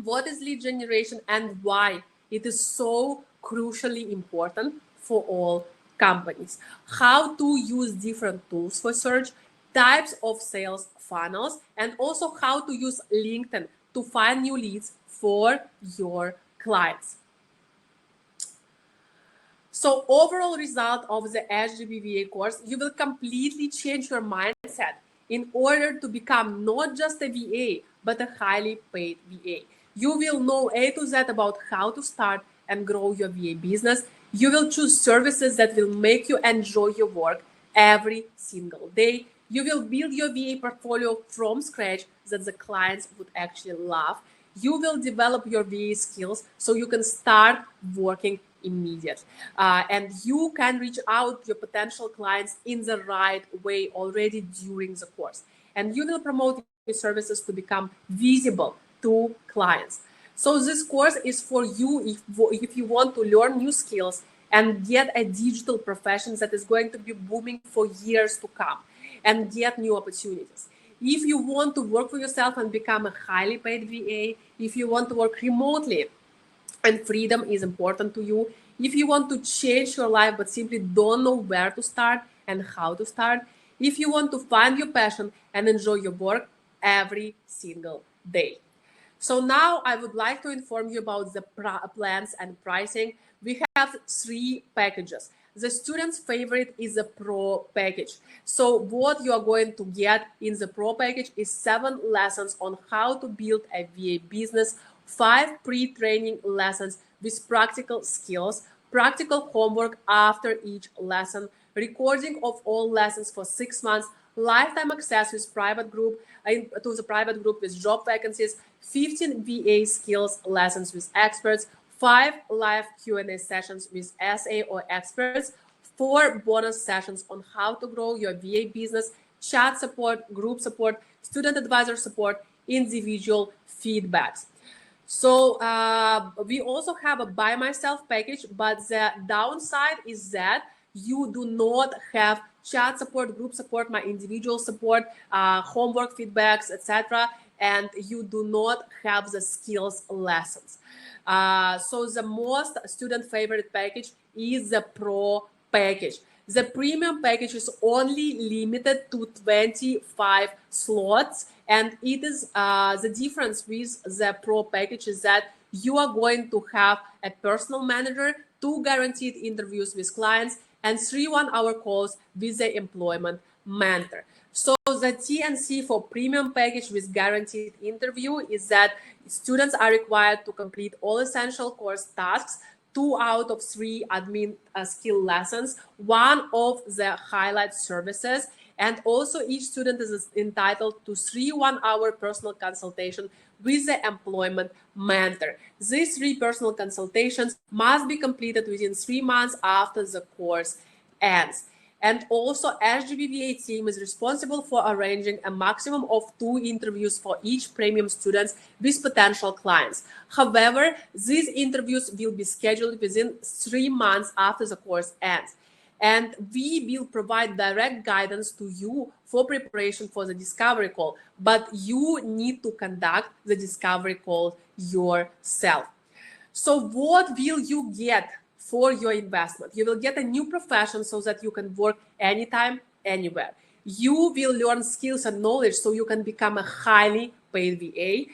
what is lead generation and why it is so crucially important for all companies, how to use different tools for search, types of sales funnels, and also how to use LinkedIn to find new leads for your clients. So overall result of the HGBVA course, you will completely change your mindset in order to become not just a VA, but a highly paid VA. You will know A to Z about how to start and grow your VA business. You will choose services that will make you enjoy your work every single day. You will build your VA portfolio from scratch that the clients would actually love. You will develop your VA skills so you can start working immediately. And you can reach out to your potential clients in the right way already during the course. And you will promote your services to become visible to clients. So this course is for you if you want to learn new skills and get a digital profession that is going to be booming for years to come and get new opportunities. If you want to work for yourself and become a highly paid VA, if you want to work remotely and freedom is important to you, if you want to change your life but simply don't know where to start and how to start, if you want to find your passion and enjoy your work every single day. So now I would like to inform you about the plans and pricing. We have 3 packages. The student's favorite is the Pro package. So what you are going to get in the Pro package is 7 lessons on how to build a VA business, 5 pre-training lessons with practical skills, practical homework after each lesson, recording of all lessons for 6 months, lifetime access with private group to the private group with job vacancies, 15 VA skills lessons with experts, 5 live Q&A sessions with SA or experts, 4 bonus sessions on how to grow your VA business, chat support, group support, student advisor support, individual feedbacks. So we also have a by myself package, but the downside is that you do not have chat support, group support, my individual support, homework feedbacks, etc. And you do not have the skills lessons. So the most student favorite package is the Pro package. The premium package is only limited to 25 slots, and it is the difference with the Pro package is that you are going to have a personal manager, 2 guaranteed interviews with clients, and 3 one-hour calls with the employment mentor. So the TNC for premium package with guaranteed interview is that students are required to complete all essential course tasks, 2 out of 3 admin skill lessons, 1 of the highlight services, and also each student is entitled to 3 one-hour personal consultation with the employment mentor. These 3 personal consultations must be completed within 3 months after the course ends. And also, SGBVA team is responsible for arranging a maximum of 2 interviews for each premium students with potential clients. However, these interviews will be scheduled within 3 months after the course ends. And we will provide direct guidance to you for preparation for the discovery call, but you need to conduct the discovery call yourself. So what will you get for your investment? You will get a new profession so that you can work anytime, anywhere. You will learn skills and knowledge so you can become a highly paid VA.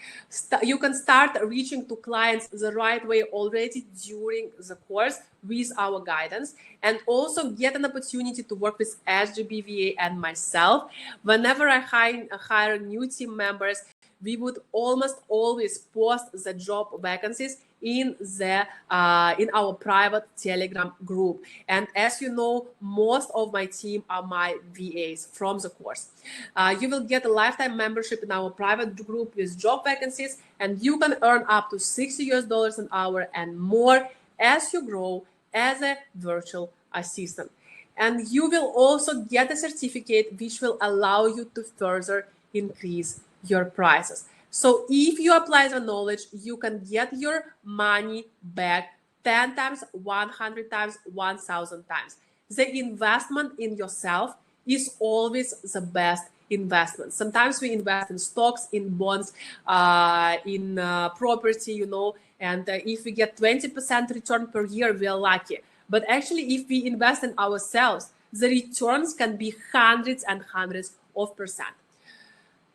You can start reaching to clients the right way already during the course with our guidance, and also get an opportunity to work with SGBVA and myself. Whenever I hire new team members, we would almost always post the job vacancies in our private Telegram group. And as you know, most of my team are my VAs from the course. You will get a lifetime membership in our private group with job vacancies, and you can earn up to $60 an hour and more as you grow as a virtual assistant. And you will also get a certificate which will allow you to further increase your prices. So if you apply the knowledge, you can get your money back 10 times, 100 times, 1,000 times. The investment in yourself is always the best investment. Sometimes we invest in stocks, in bonds, in property, and if we get 20% return per year, we are lucky. But actually, if we invest in ourselves, the returns can be hundreds and hundreds of percent.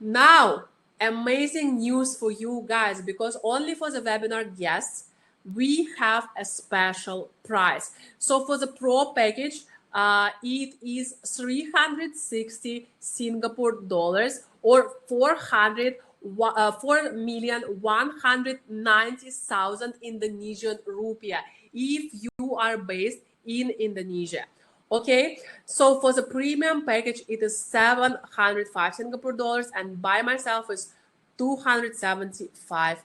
Now, amazing news for you guys, because only for the webinar guests, we have a special price. So for the pro package, it is 360 Singapore dollars or 4,190,000 Indonesian rupiah if you are based in Indonesia. Okay, so for the premium package, it is 705 Singapore dollars, and by myself is 275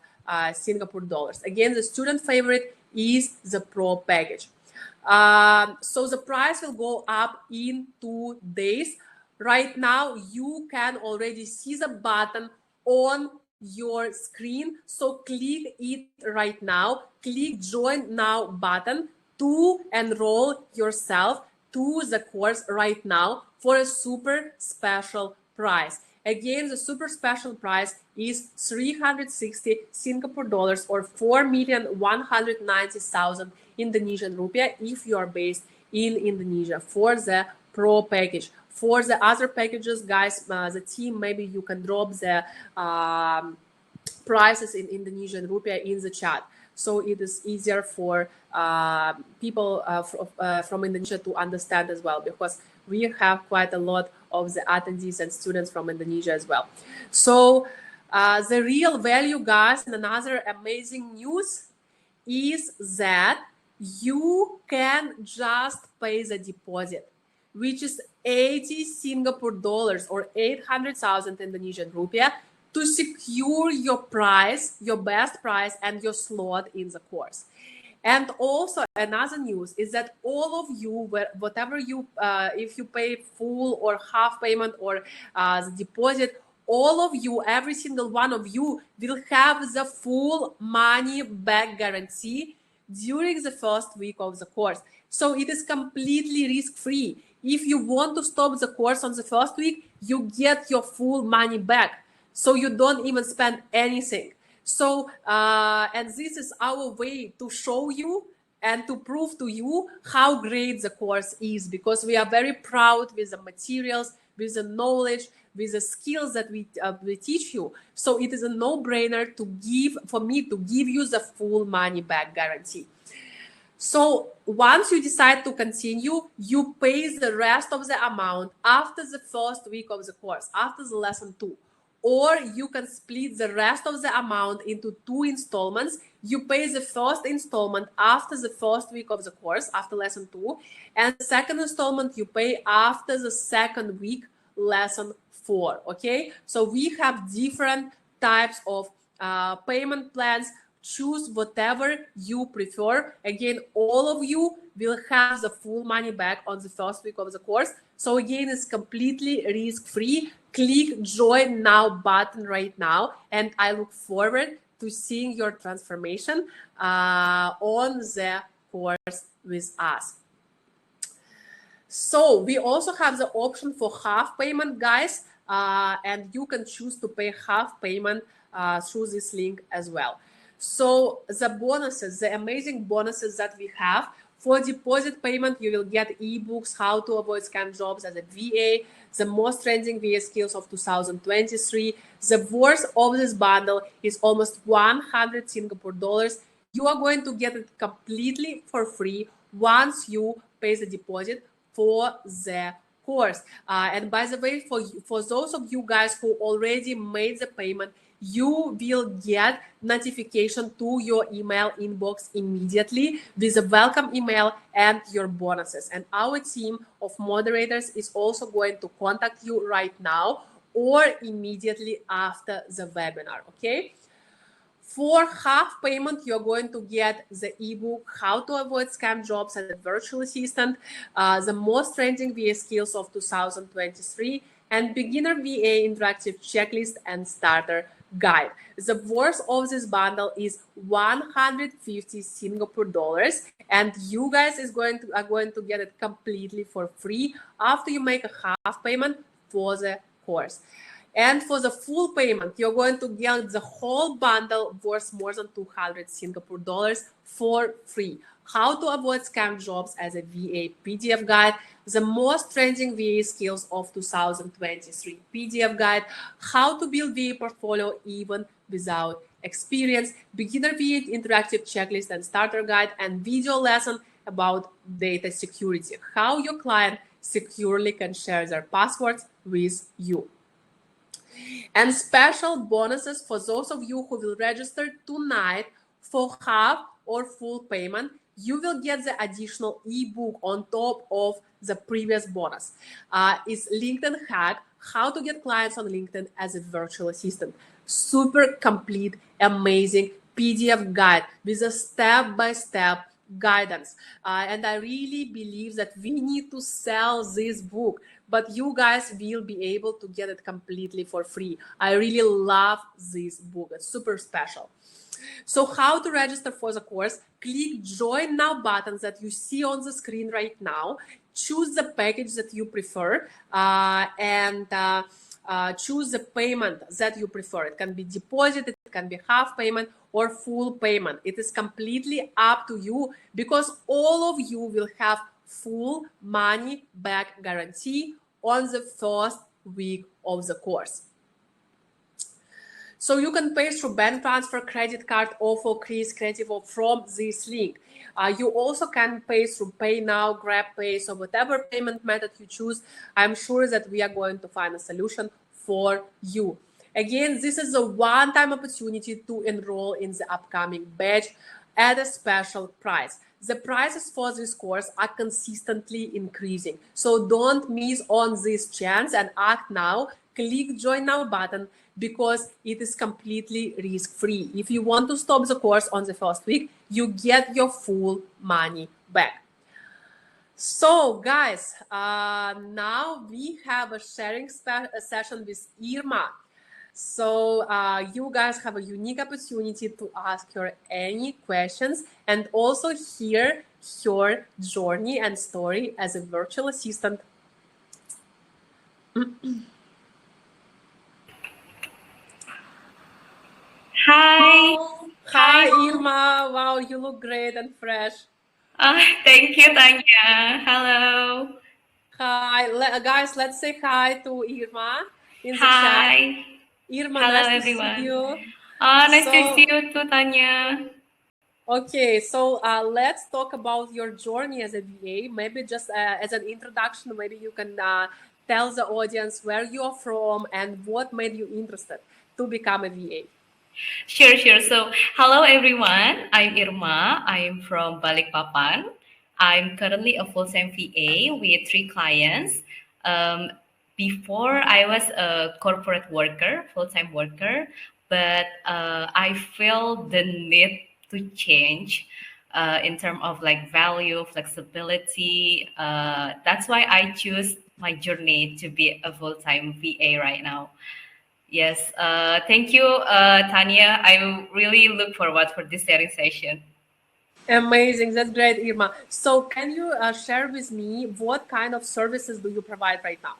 Singapore dollars. Again, the student favorite is the pro package. So the price will go up in 2 days. Right now, you can already see the button on your screen. So click it right now. Click join now button to enroll yourself to the course right now for a super special price. Again, the super special price is 360 Singapore dollars or 4,190,000 Indonesian rupiah if you are based in Indonesia for the pro package. For the other packages, guys, the team, maybe you can drop the prices in Indonesian rupiah in the chat, so it is easier for people from Indonesia to understand as well, because we have quite a lot of the attendees and students from Indonesia as well. So the real value, guys, and another amazing news is that you can just pay the deposit, which is 80 Singapore dollars or 800,000 Indonesian rupiah, to secure your price, your best price, and your slot in the course. And also another news is that all of you, whatever you, if you pay full or half payment or the deposit, all of you, every single one of you will have the full money back guarantee during the first week of the course. So it is completely risk-free. If you want to stop the course on the first week, you get your full money back. So you don't even spend anything. So, and this is our way to show you and to prove to you how great the course is, because we are very proud with the materials, with the knowledge, with the skills that we teach you. So it is a no-brainer for me to give you the full money back guarantee. So once you decide to continue, you pay the rest of the amount after the first week of the course, after the lesson 2. Or you can split the rest of the amount into 2 installments. You pay the first installment after the first week of the course, after lesson 2. And the second installment you pay after the second week, lesson 4. Okay? So we have different types of payment plans. Choose whatever you prefer. Again, all of you will have the full money back on the first week of the course. So again, it's completely risk-free. Click join now button right now, and I look forward to seeing your transformation on the course with us. So we also have the option for half payment, guys, and you can choose to pay half payment through this link as well. So the bonuses, the amazing bonuses that we have: for deposit payment, you will get ebooks, how to avoid scam jobs as a VA, the most trending VA skills of 2023. The worth of this bundle is almost 100 Singapore dollars. You are going to get it completely for free once you pay the deposit for the course. And by the way, for those of you guys who already made the payment, you will get notification to your email inbox immediately with a welcome email and your bonuses. And our team of moderators is also going to contact you right now or immediately after the webinar, okay? For half payment, you're going to get the ebook, How to Avoid Scam Jobs as a Virtual Assistant, the most trending VA skills of 2023, and Beginner VA Interactive Checklist and Starter Guide. The worth of this bundle is 150 Singapore dollars, and you guys are going to get it completely for free after you make a half payment for the course. And for the full payment, you're going to get the whole bundle worth more than 200 Singapore dollars for free. How to avoid scam jobs as a VA PDF guide, the most trending VA skills of 2023 PDF guide, how to build VA portfolio even without experience, beginner VA interactive checklist and starter guide, and video lesson about data security, how your client securely can share their passwords with you. And special bonuses for those of you who will register tonight for half or full payment. You will get the additional ebook on top of the previous bonus. It's LinkedIn Hack, How to Get Clients on LinkedIn as a Virtual Assistant. Super complete, amazing PDF guide with a step-by-step guidance. And I really believe that we need to sell this book, but you guys will be able to get it completely for free. I really love this book. It's super special. So how to register for the course? Click join now button that you see on the screen right now. Choose the package that you prefer and choose the payment that you prefer. It can be deposit, it can be half payment or full payment. It is completely up to you because all of you will have full money back guarantee on the first week of the course. So you can pay through bank transfer, credit card, or for Chris Creative or from this link. You also can pay through Pay Now, Grab Pay, so whatever payment method you choose, I'm sure that we are going to find a solution for you. Again, this is a one-time opportunity to enroll in the upcoming batch at a special price. The prices for this course are consistently increasing. So don't miss on this chance and act now. Click join now button because it is completely risk-free. If you want to stop the course on the first week, you get your full money back. So guys, now we have a sharing session with Irma. So you guys have a unique opportunity to ask her any questions and also hear her journey and story as a virtual assistant. Hi. Hi, Irma. Wow, you look great and fresh. Thank you, Tania. Hello. Hi, guys, let's say hi to Irma in the Hi. chat. Irma, Hello, nice everyone. to see you. Nice to see you too, Tania. Okay, so let's talk about your journey as a VA. Maybe just as an introduction, maybe you can tell the audience where you are from and what made you interested to become a VA. Sure. So, hello, everyone. I'm Irma. I'm from Balikpapan. I'm currently a full-time VA with 3 clients. Before, I was a corporate worker, full-time worker. but I feel the need to change in terms of like value, flexibility. That's why I choose my journey to be a full-time VA right now. Yes, thank you, Tania. I really look forward for this sharing session. Amazing. That's great, Irma. So can you share with me what kind of services do you provide right now?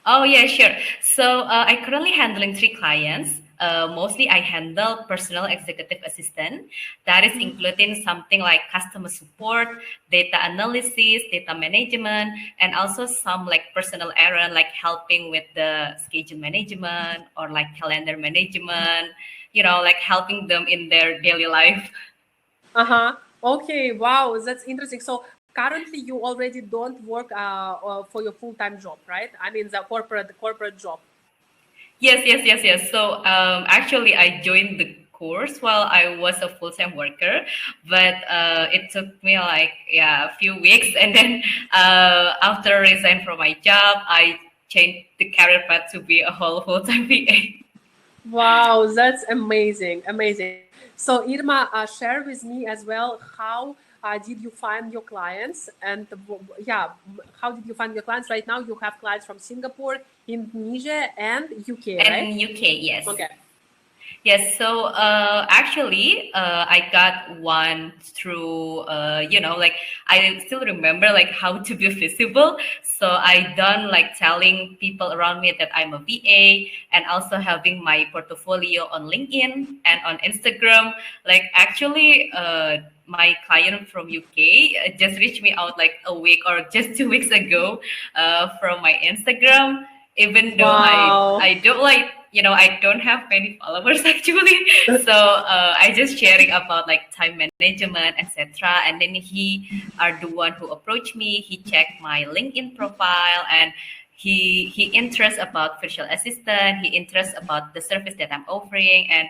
Oh yeah, sure. So I currently handling three clients. Mostly I handle personal executive assistant. That is including something like customer support, data analysis, data management, and also some like personal errand like helping with the schedule management or like calendar management. Like helping them in their daily life. Uh-huh. Okay. Wow. That's interesting. So currently you already don't work for your full-time job, right? I mean the corporate job. Yes. So actually, I joined the course while I was a full-time worker, but it took me like a few weeks, and then after resign from my job, I changed the career path to be a whole full-time VA. Wow, that's amazing. Amazing. So Irma, share with me as well how did you find your clients yeah, how did you find your clients? Right now you have clients from Singapore, Indonesia, and UK, right? And UK, yes. Okay. Yes, so actually, I got one through, like I still remember like how to be visible. So I done like telling people around me that I'm a VA and also having my portfolio on LinkedIn and on Instagram. Like actually, my client from UK just reached me out like a week or just 2 weeks ago from my Instagram, even though Wow. I don't like I don't have many followers actually. So I just sharing about like time management, etc. And then he are the one who approached me. He checked my LinkedIn profile and he interests about virtual assistant. He interests about the service that I'm offering. And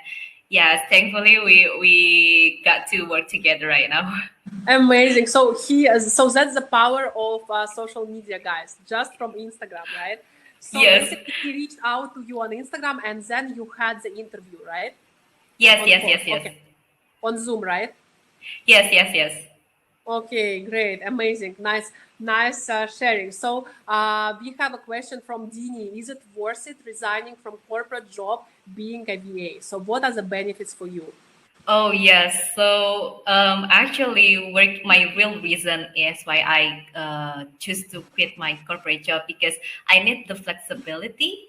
yes, thankfully we got to work together right now. Amazing. So that's the power of social media, guys, just from Instagram, right? So Yes, basically he reached out to you on Instagram and then you had the interview, right? yes, On yes, call. yes, yes, Okay. On Zoom, right? yes. Okay, great, amazing, nice sharing. So we have a question from Dini. Is it worth it resigning from corporate job, being a VA? So what are the benefits for you? Oh yes. So actually, my real reason is why I choose to quit my corporate job because I need the flexibility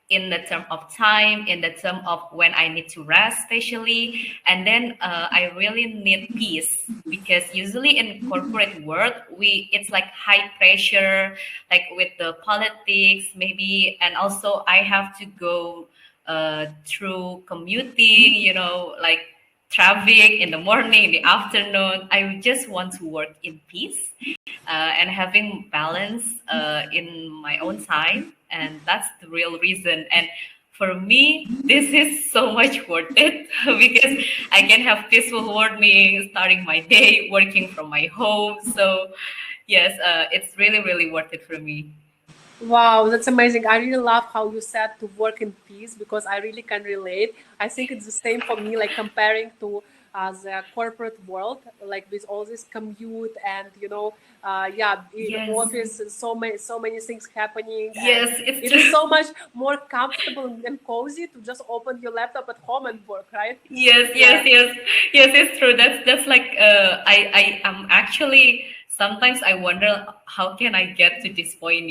in the term of time, in the term of when I need to rest, especially, and then I really need peace because usually in corporate world it's like high pressure, like with the politics maybe, and also I have to go through commuting, like traffic in the morning, in the afternoon. I just want to work in peace and having balance in my own time. And that's the real reason. And for me, this is so much worth it because I can have peaceful morning, starting my day, working from my home. So, yes, it's really, really worth it for me. Wow, that's amazing. I really love how you said to work in peace because I really can relate. I think it's the same for me, like comparing to the corporate world, like with all this commute and yeah, in Yes, office, so many things happening, and yes, it's it is true. so much more comfortable and cozy to just open your laptop at home and work, right? Yes, Yeah. yes, it's true. That's like I am actually sometimes I wonder how can I get to this point.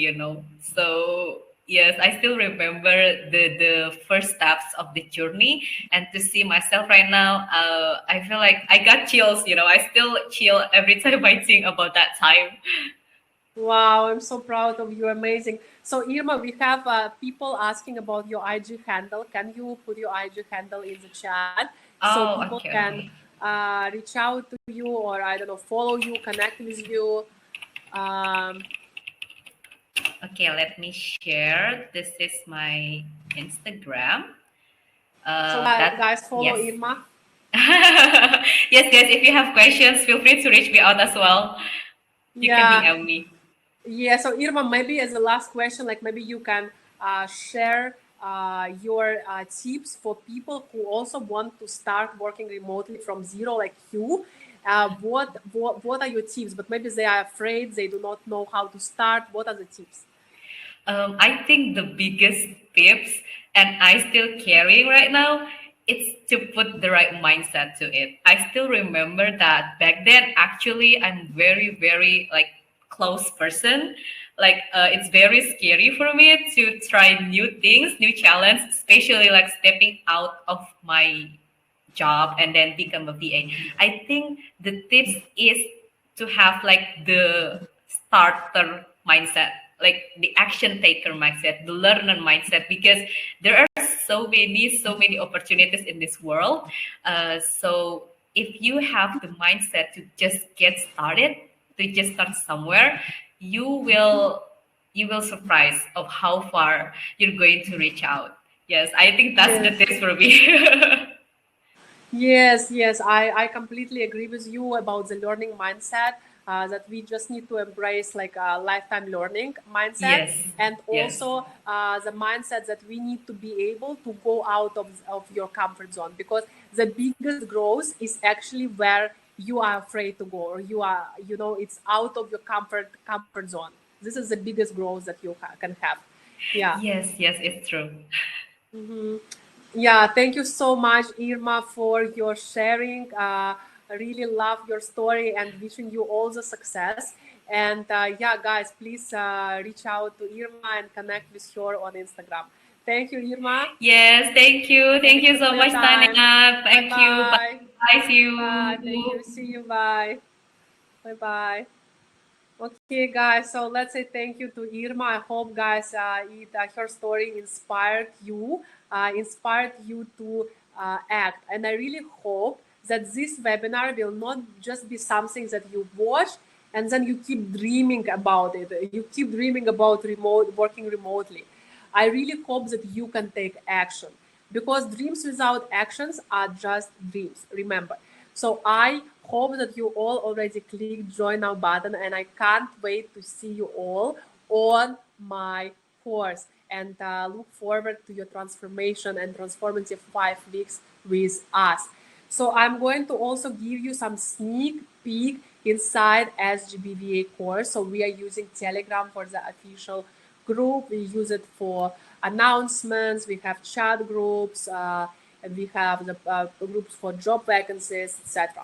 So yes, I still remember the first steps of the journey, and to see myself right now, I feel like I got chills. I still chill every time I think about that time. Wow, I'm so proud of you. Amazing. So, Irma, we have people asking about your IG handle. Can you put your IG handle in the chat so Oh, people okay, can okay. reach out to you, or I don't know, follow you, connect with you? Um, Okay, let me share. This is my Instagram. so, That guys, follow yes. Irma. Yes. If you have questions, feel free to reach me out as well. You can Yeah, DM me. yeah. So, Irma, maybe as a last question, like maybe you can share. your tips for people who also want to start working remotely from zero, like you. What are your tips? But maybe they are afraid, they do not know how to start. What are the tips? I think the biggest tips, and I still carrying right now, it's to put the right mindset to it. I still remember that back then, actually, I'm very, very like close person. Like it's very scary for me to try new things, new challenge, especially like stepping out of my job and then become a VA. I think the tips is to have like the starter mindset, like the action taker mindset, the learner mindset, because there are so many opportunities in this world. So if you have the mindset to just get started, to just start somewhere, you will surprise of how far you're going to reach out. Yes, I think that's the Yes. tips for me. Yes, yes, I completely agree with you about the learning mindset. That we just need to embrace like a lifetime learning mindset, Yes, and yes, also the mindset that we need to be able to go out of your comfort zone, because the biggest growth is actually where you are afraid to go, or you are, it's out of your comfort zone. This is the biggest growth that you can have. Yeah. yes, yes, it's true. Yeah, thank you so much, Irma, for your sharing. I really love your story and wishing you all the success. And yeah, guys, please reach out to Irma and connect with her on Instagram. Thank you, Irma. Yes, thank you. Thank Thank you you for so your much, time. Tania. Bye Thank you. Bye. bye. Bye. See Bye. Thank you. you. See you. Bye. Bye bye. Okay, guys. So let's say thank you to Irma. I hope, guys, her story inspired you to act. And I really hope that this webinar will not just be something that you watch and then you keep dreaming about it. You keep dreaming about working remotely. I really hope that you can take action, because dreams without actions are just dreams. Remember. So I hope that you all already clicked join now button, and I can't wait to see you all on my course, and look forward to your transformation and transformative 5 weeks with us. So I'm going to also give you some sneak peek inside SGBVA course. So we are using Telegram for the official group. We use it for announcements. We have chat groups. And we have the groups for job vacancies, etc.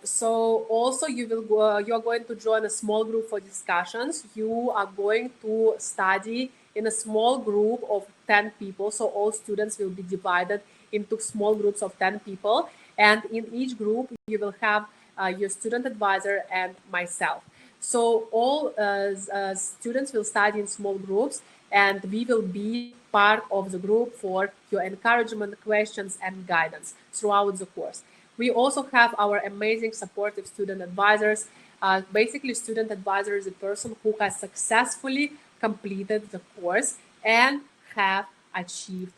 So also you're going to join a small group for discussions. You are going to study in a small group of 10 people. So all students will be divided into small groups of 10 people. And in each group, you will have your student advisor and myself. So all students will study in small groups, and we will be part of the group for your encouragement, questions, and guidance throughout the course. We also have our amazing supportive student advisors. Basically, student advisor is a person who has successfully completed the course and have achieved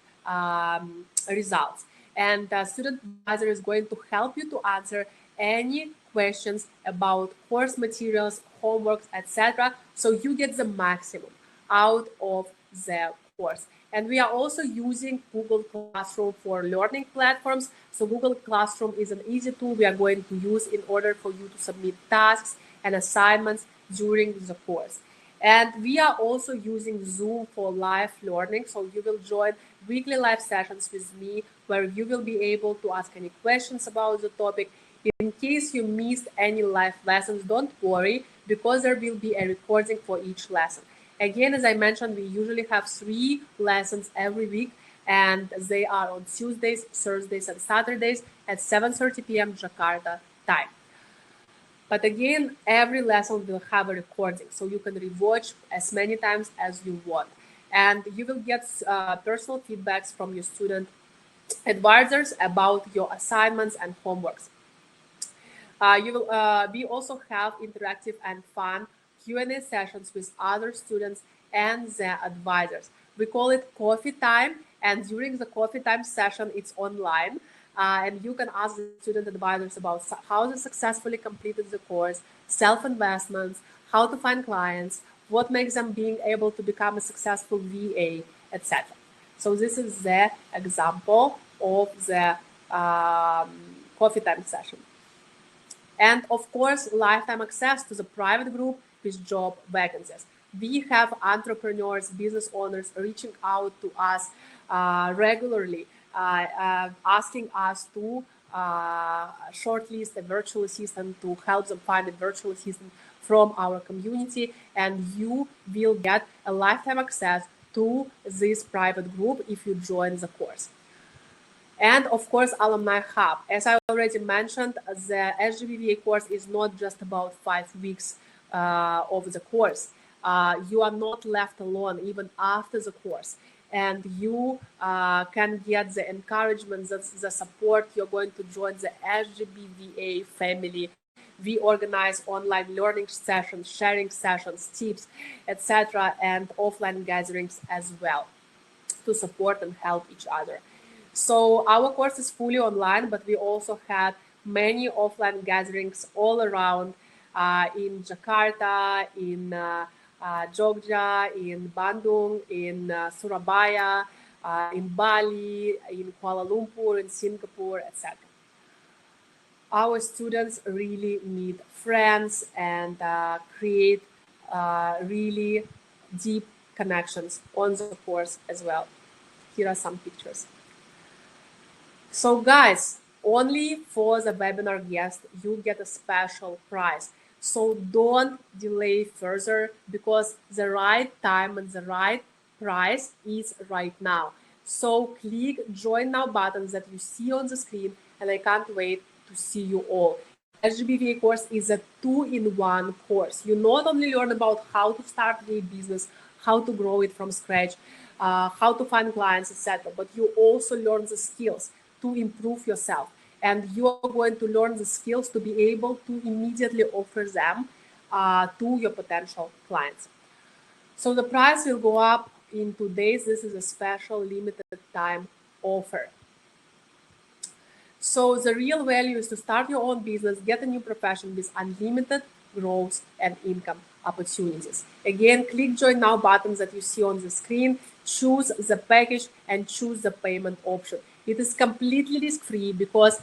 results. And student advisor is going to help you to answer any questions about course materials, homeworks, etc. So you get the maximum out of the course. And we are also using Google Classroom for learning platforms. So Google Classroom is an easy tool we are going to use in order for you to submit tasks and assignments during the course. And we are also using Zoom for live learning. So you will join weekly live sessions with me, where you will be able to ask any questions about the topic. In case you missed any live lessons, don't worry, because there will be a recording for each lesson. Again, as I mentioned, we usually have 3 lessons every week, and they are on Tuesdays, Thursdays, and Saturdays at 7:30 p.m. Jakarta time. But again, every lesson will have a recording, so you can rewatch as many times as you want. And you will get personal feedbacks from your student advisors about your assignments and homeworks. We also have interactive and fun Q&A sessions with other students and their advisors. We call it coffee time, and during the coffee time session, it's online. And you can ask the student advisors about how they successfully completed the course, self-investments, how to find clients, what makes them being able to become a successful VA, etc. So this is the example of the coffee time session. And of course, lifetime access to the private group with job vacancies. We have entrepreneurs, business owners reaching out to us regularly, asking us to shortlist a virtual assistant, to help them find a virtual assistant from our community, and you will get a lifetime access to this private group if you join the course. And of course, Alumni Hub. As I already mentioned, the SGBVA course is not just about 5 weeks of the course. You are not left alone even after the course. And you can get the encouragement, the support. You're going to join the SGBVA family. We organize online learning sessions, sharing sessions, tips, etc., and offline gatherings as well to support and help each other. So our course is fully online, but we also had many offline gatherings all around in Jakarta, in Jogja, in Bandung, in Surabaya, in Bali, in Kuala Lumpur, in Singapore, etc. Our students really meet friends and create really deep connections on the course as well. Here are some pictures. So guys, only for the webinar guest, you get a special prize. So don't delay further, because the right time and the right price is right now. So click join now button that you see on the screen, and I can't wait to see you all. SGBVA course is a 2-in-1 course. You not only learn about how to start a business, how to grow it from scratch, how to find clients, etc., but you also learn the skills to improve yourself, and you are going to learn the skills to be able to immediately offer them to your potential clients. So the price will go up in 2 days. This is a special limited time offer. So the real value is to start your own business, get a new profession with unlimited growth and income opportunities. Again, click join now buttons that you see on the screen, choose the package and choose the payment option. It is completely risk-free, because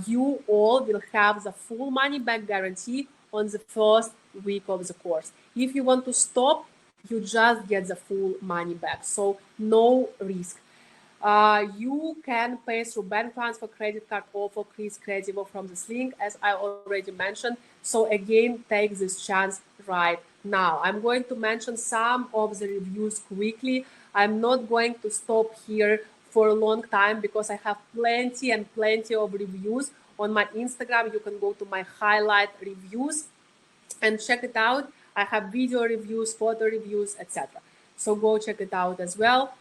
you all will have the full money back guarantee on the first week of the course. If you want to stop, you just get the full money back. So no risk. You can pay through bank transfer, credit card, or for Chris Credivo from this link, as I already mentioned. So again, take this chance right now. I'm going to mention some of the reviews quickly. I'm not going to stop here for a long time, because I have plenty and plenty of reviews on my Instagram. You can go to my highlight reviews and check it out. I have video reviews, photo reviews, etc. So go check it out as well.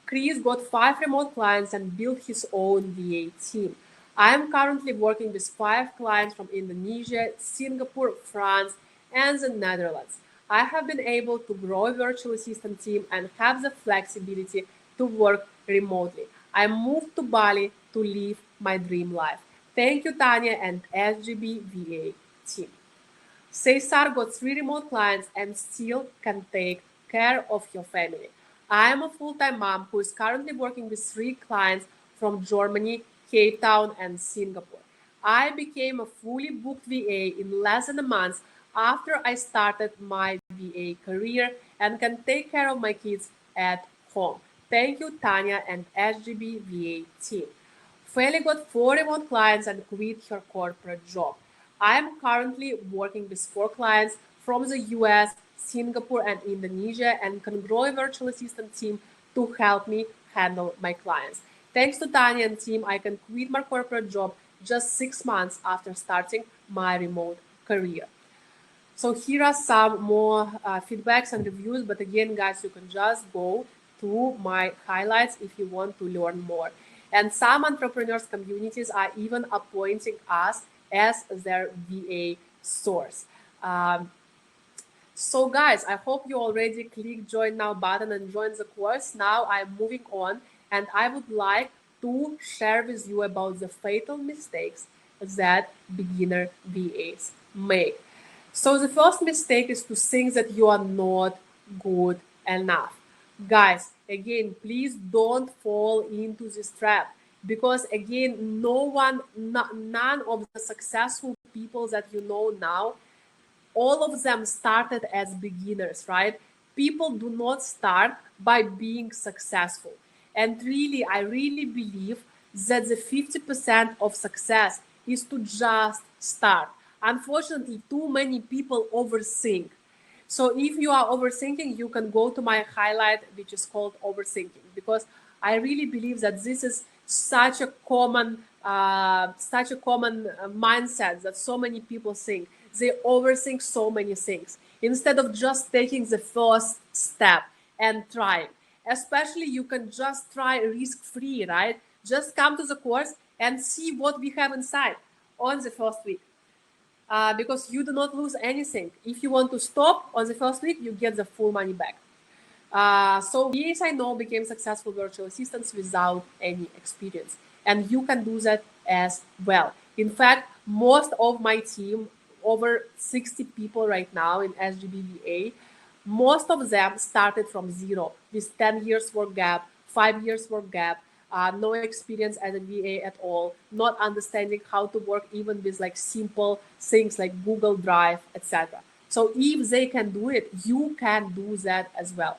Chris got 5 remote clients and built his own VA team. I am currently working with 5 clients from Indonesia, Singapore, France, and the Netherlands. I have been able to grow a virtual assistant team and have the flexibility to work remotely. I moved to Bali to live my dream life. Thank you, Tania and SGB VA team. Cesar got 3 remote clients and still can take care of your family. I am a full-time mom who is currently working with 3 clients from Germany, Cape Town, and Singapore. I became a fully booked VA in less than a month after I started my VA career, and can take care of my kids at home. Thank you, Tania and SGB VA team. Feli got 4 remote clients and quit her corporate job. I am currently working with 4 clients from the US, Singapore, and Indonesia, and can grow a virtual assistant team to help me handle my clients. Thanks to Tania and team, I can quit my corporate job just 6 months after starting my remote career. So here are some more feedbacks and reviews, but again, guys, you can just go to my highlights if you want to learn more. And some entrepreneurs communities are even appointing us as their VA source. So guys, I hope you already clicked join now button and join the course. Now I'm moving on, and I would like to share with you about the fatal mistakes that beginner VAs make. So the first mistake is to think that you are not good enough. Guys, again, please don't fall into this trap, because again, none of the successful people that you know now, all of them started as beginners, right? People do not start by being successful. And really, I really believe that the 50% of success is to just start. Unfortunately, too many people overthink. So if you are overthinking, you can go to my highlight, which is called overthinking, because I really believe that this is such a common mindset that so many people think. They overthink so many things instead of just taking the first step and trying. Especially, you can just try risk-free, right? Just come to the course and see what we have inside on the first week. Because you do not lose anything. If you want to stop on the first week, you get the full money back. So VAs I know became successful virtual assistants without any experience. And you can do that as well. In fact, most of my team, over 60 people right now in SGBVA, most of them started from zero with 10 years work gap, 5 years work gap, no experience as a VA at all, not understanding how to work even with like simple things like Google Drive, etc. So if they can do it, you can do that as well.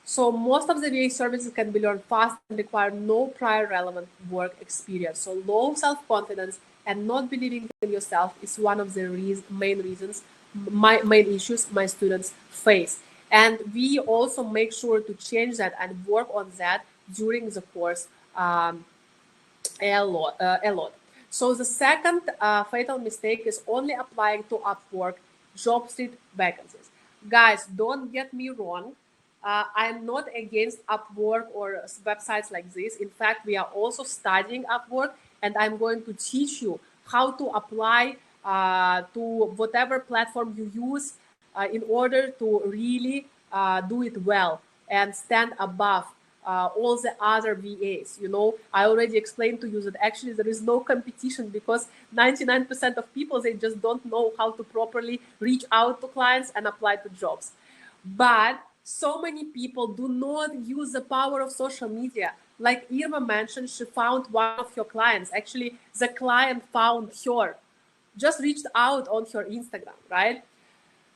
So most of the VA services can be learned fast and require no prior relevant work experience. So low self-confidence and not believing in yourself is one of the main reasons, main issues my students face. And we also make sure to change that and work on that during the course a lot. So the second fatal mistake is only applying to Upwork job street vacancies. Guys, don't get me wrong. I'm not against Upwork or websites like this. In fact, we are also studying Upwork, and I'm going to teach you how to apply to whatever platform you use in order to really do it well and stand above all the other VAs. You know, I already explained to you that actually there is no competition, because 99% of people, they just don't know how to properly reach out to clients and apply to jobs. But so many people do not use the power of social media. Like Irma mentioned, she found one of your clients. Actually, the client found her, just reached out on her Instagram, right?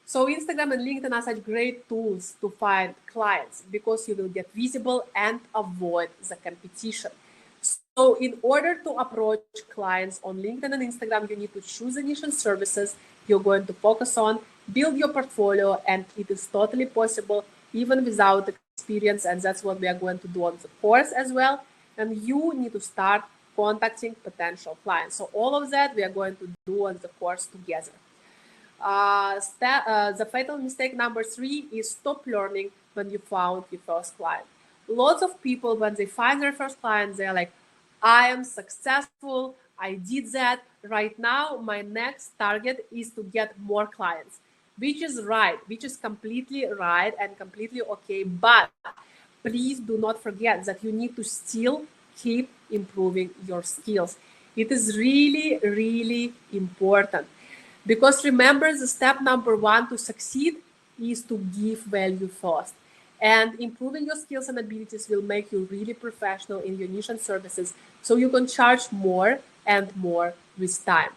So Instagram and LinkedIn are such great tools to find clients, because you will get visible and avoid the competition. So in order to approach clients on LinkedIn and Instagram, you need to choose the niche and services you're going to focus on, build your portfolio, and it is totally possible even without experience. And that's what we are going to do on the course as well. And you need to start contacting potential clients. So all of that we are going to do on the course together. The fatal mistake number 3 is stop learning when you found your first client. Lots of people, when they find their first client, they're like, I am successful, I did that. Right now, my next target is to get more clients, which is right, which is completely right and completely okay. But please do not forget that you need to still keep improving your skills. It is really, really important. Because remember, the step number 1 to succeed is to give value first. And improving your skills and abilities will make you really professional in your niche and services, so you can charge more and more with time.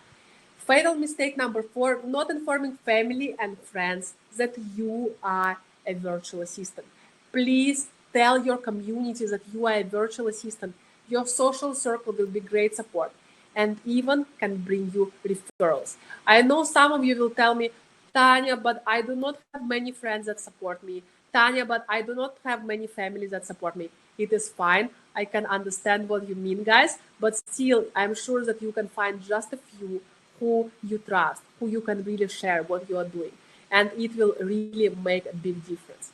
Fatal mistake number 4, not informing family and friends that you are a virtual assistant. Please tell your community that you are a virtual assistant. Your social circle will be great support and even can bring you referrals. I know some of you will tell me, Tania, but I do not have many friends that support me. Tania, but I do not have many families that support me. It is fine. I can understand what you mean, guys, but still, I'm sure that you can find just a few who you trust, who you can really share what you are doing, and it will really make a big difference.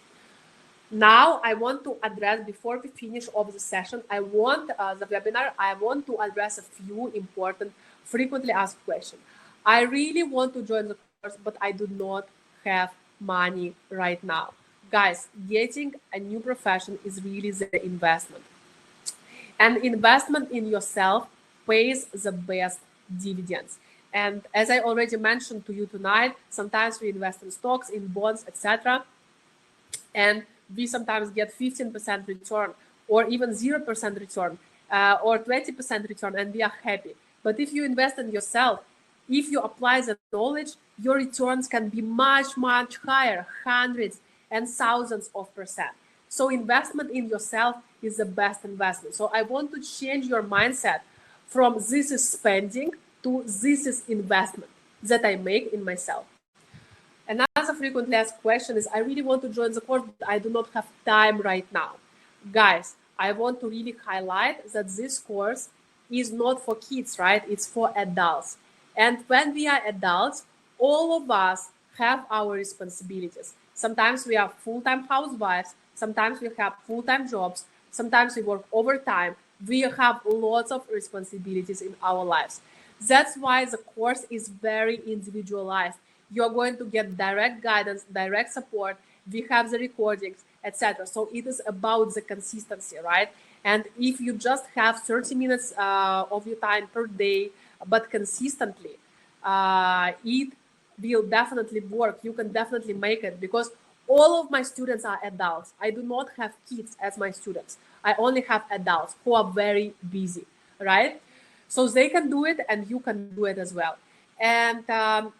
Now, I want to address, before we finish off the session, I want the webinar, I want to address a few important frequently asked questions. I really want to join the course, but I do not have money right now. Guys, getting a new profession is really the investment. And investment in yourself pays the best dividends. And as I already mentioned to you tonight, sometimes we invest in stocks, in bonds, etc. And we sometimes get 15% return or even 0% return or 20% return, and we are happy. But if you invest in yourself, if you apply the knowledge, your returns can be much, much higher, hundreds and thousands of percent. So investment in yourself is the best investment. So I want to change your mindset from this is spending to this is investment that I make in myself. Another frequently asked question is, I really want to join the course, but I do not have time right now. Guys, I want to really highlight that this course is not for kids, right? It's for adults. And when we are adults, all of us have our responsibilities. Sometimes we are full-time housewives. Sometimes we have full-time jobs. Sometimes we work overtime. We have lots of responsibilities in our lives. That's why the course is very individualized. You're going to get direct guidance, direct support. We have the recordings, etc. So it is about the consistency, right? And if you just have 30 minutes of your time per day, but consistently, it will definitely work. You can definitely make it, because all of my students are adults. I do not have kids as my students. I only have adults who are very busy, right? So they can do it and you can do it as well. And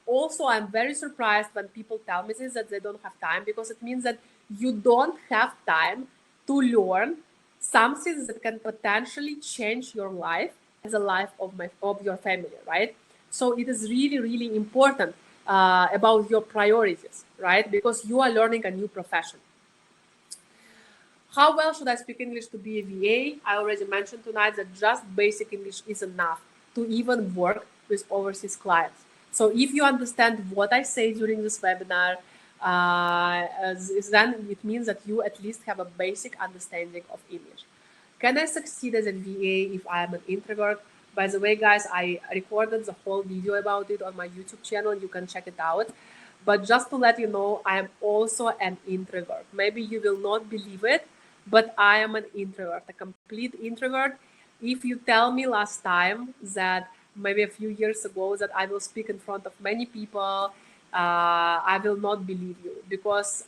also, I'm very surprised when people tell me this, that they don't have time, because it means that you don't have time to learn something that can potentially change your life and the life of your family, right? So it is really, really important about your priorities, right? Because you are learning a new profession. How well should I speak English to be a VA? I already mentioned tonight that just basic English is enough to even work with overseas clients. So if you understand what I say during this webinar, then it means that you at least have a basic understanding of English. Can I succeed as a VA if I am an introvert? By the way, guys, I recorded the whole video about it on my YouTube channel. You can check it out. But just to let you know, I am also an introvert. Maybe you will not believe it, but I am an introvert, a complete introvert. If you tell me last time that maybe a few years ago that I will speak in front of many people, I will not believe you, because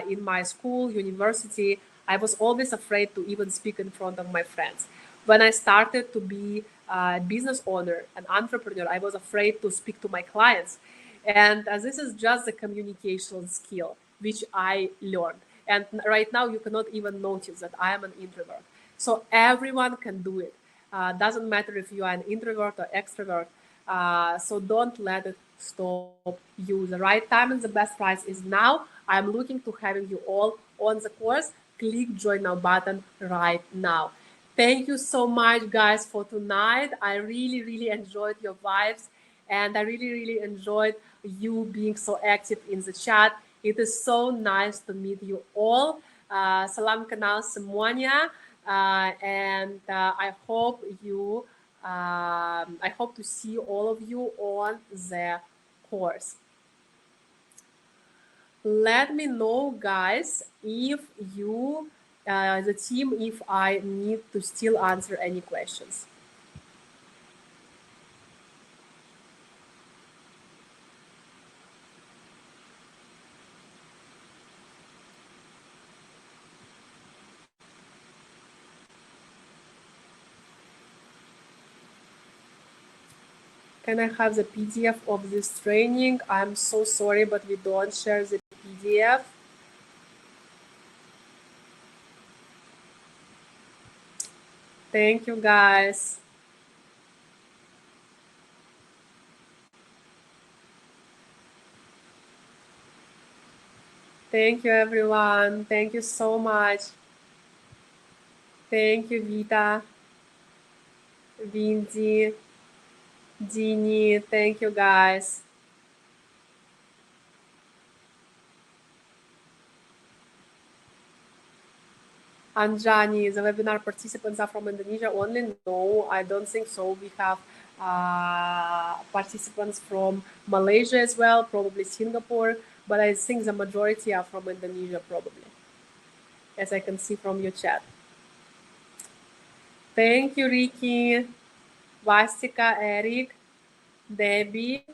in my school, university, I was always afraid to even speak in front of my friends. When I started to be a business owner, an entrepreneur, I was afraid to speak to my clients. And this is just the communication skill which I learned. And right now, you cannot even notice that I am an introvert. So everyone can do it. Doesn't matter if you are an introvert or extrovert. So don't let it stop you. The right time and the best price is now. I'm looking to having you all on the course. Click join now button right now. Thank you so much, guys, for tonight. I really, really enjoyed your vibes, and I really, really enjoyed you being so active in the chat. It is so nice to meet you all. Salam kenal semuanya, and I hope to see all of you on the course. Let me know, guys, if you, the team, if I need to still answer any questions. Can I have the PDF of this training? I'm so sorry, but we don't share the PDF. Thank you, guys. Thank you, everyone. Thank you so much. Thank you, Vita, Vindy, Dini. Thank you, guys. Anjani, the webinar participants are from Indonesia only? No, I don't think so. We have participants from Malaysia as well, probably Singapore, but I think the majority are from Indonesia, probably, as I can see from your chat. Thank you, Ricky, Vastika, Eric. Debbie,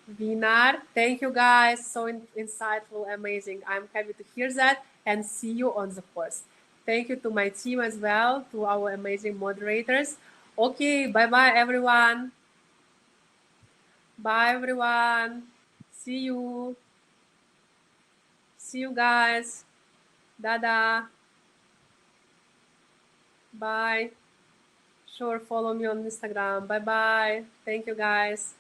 Vinar. Thank you guys. So insightful, amazing. I'm happy to hear that and see you on the course. Thank you to my team as well, to our amazing moderators. Okay, bye-bye, everyone. Bye, everyone. See you. See you guys. Dada. Bye. Sure, follow me on Instagram. Bye-bye. Thank you, guys.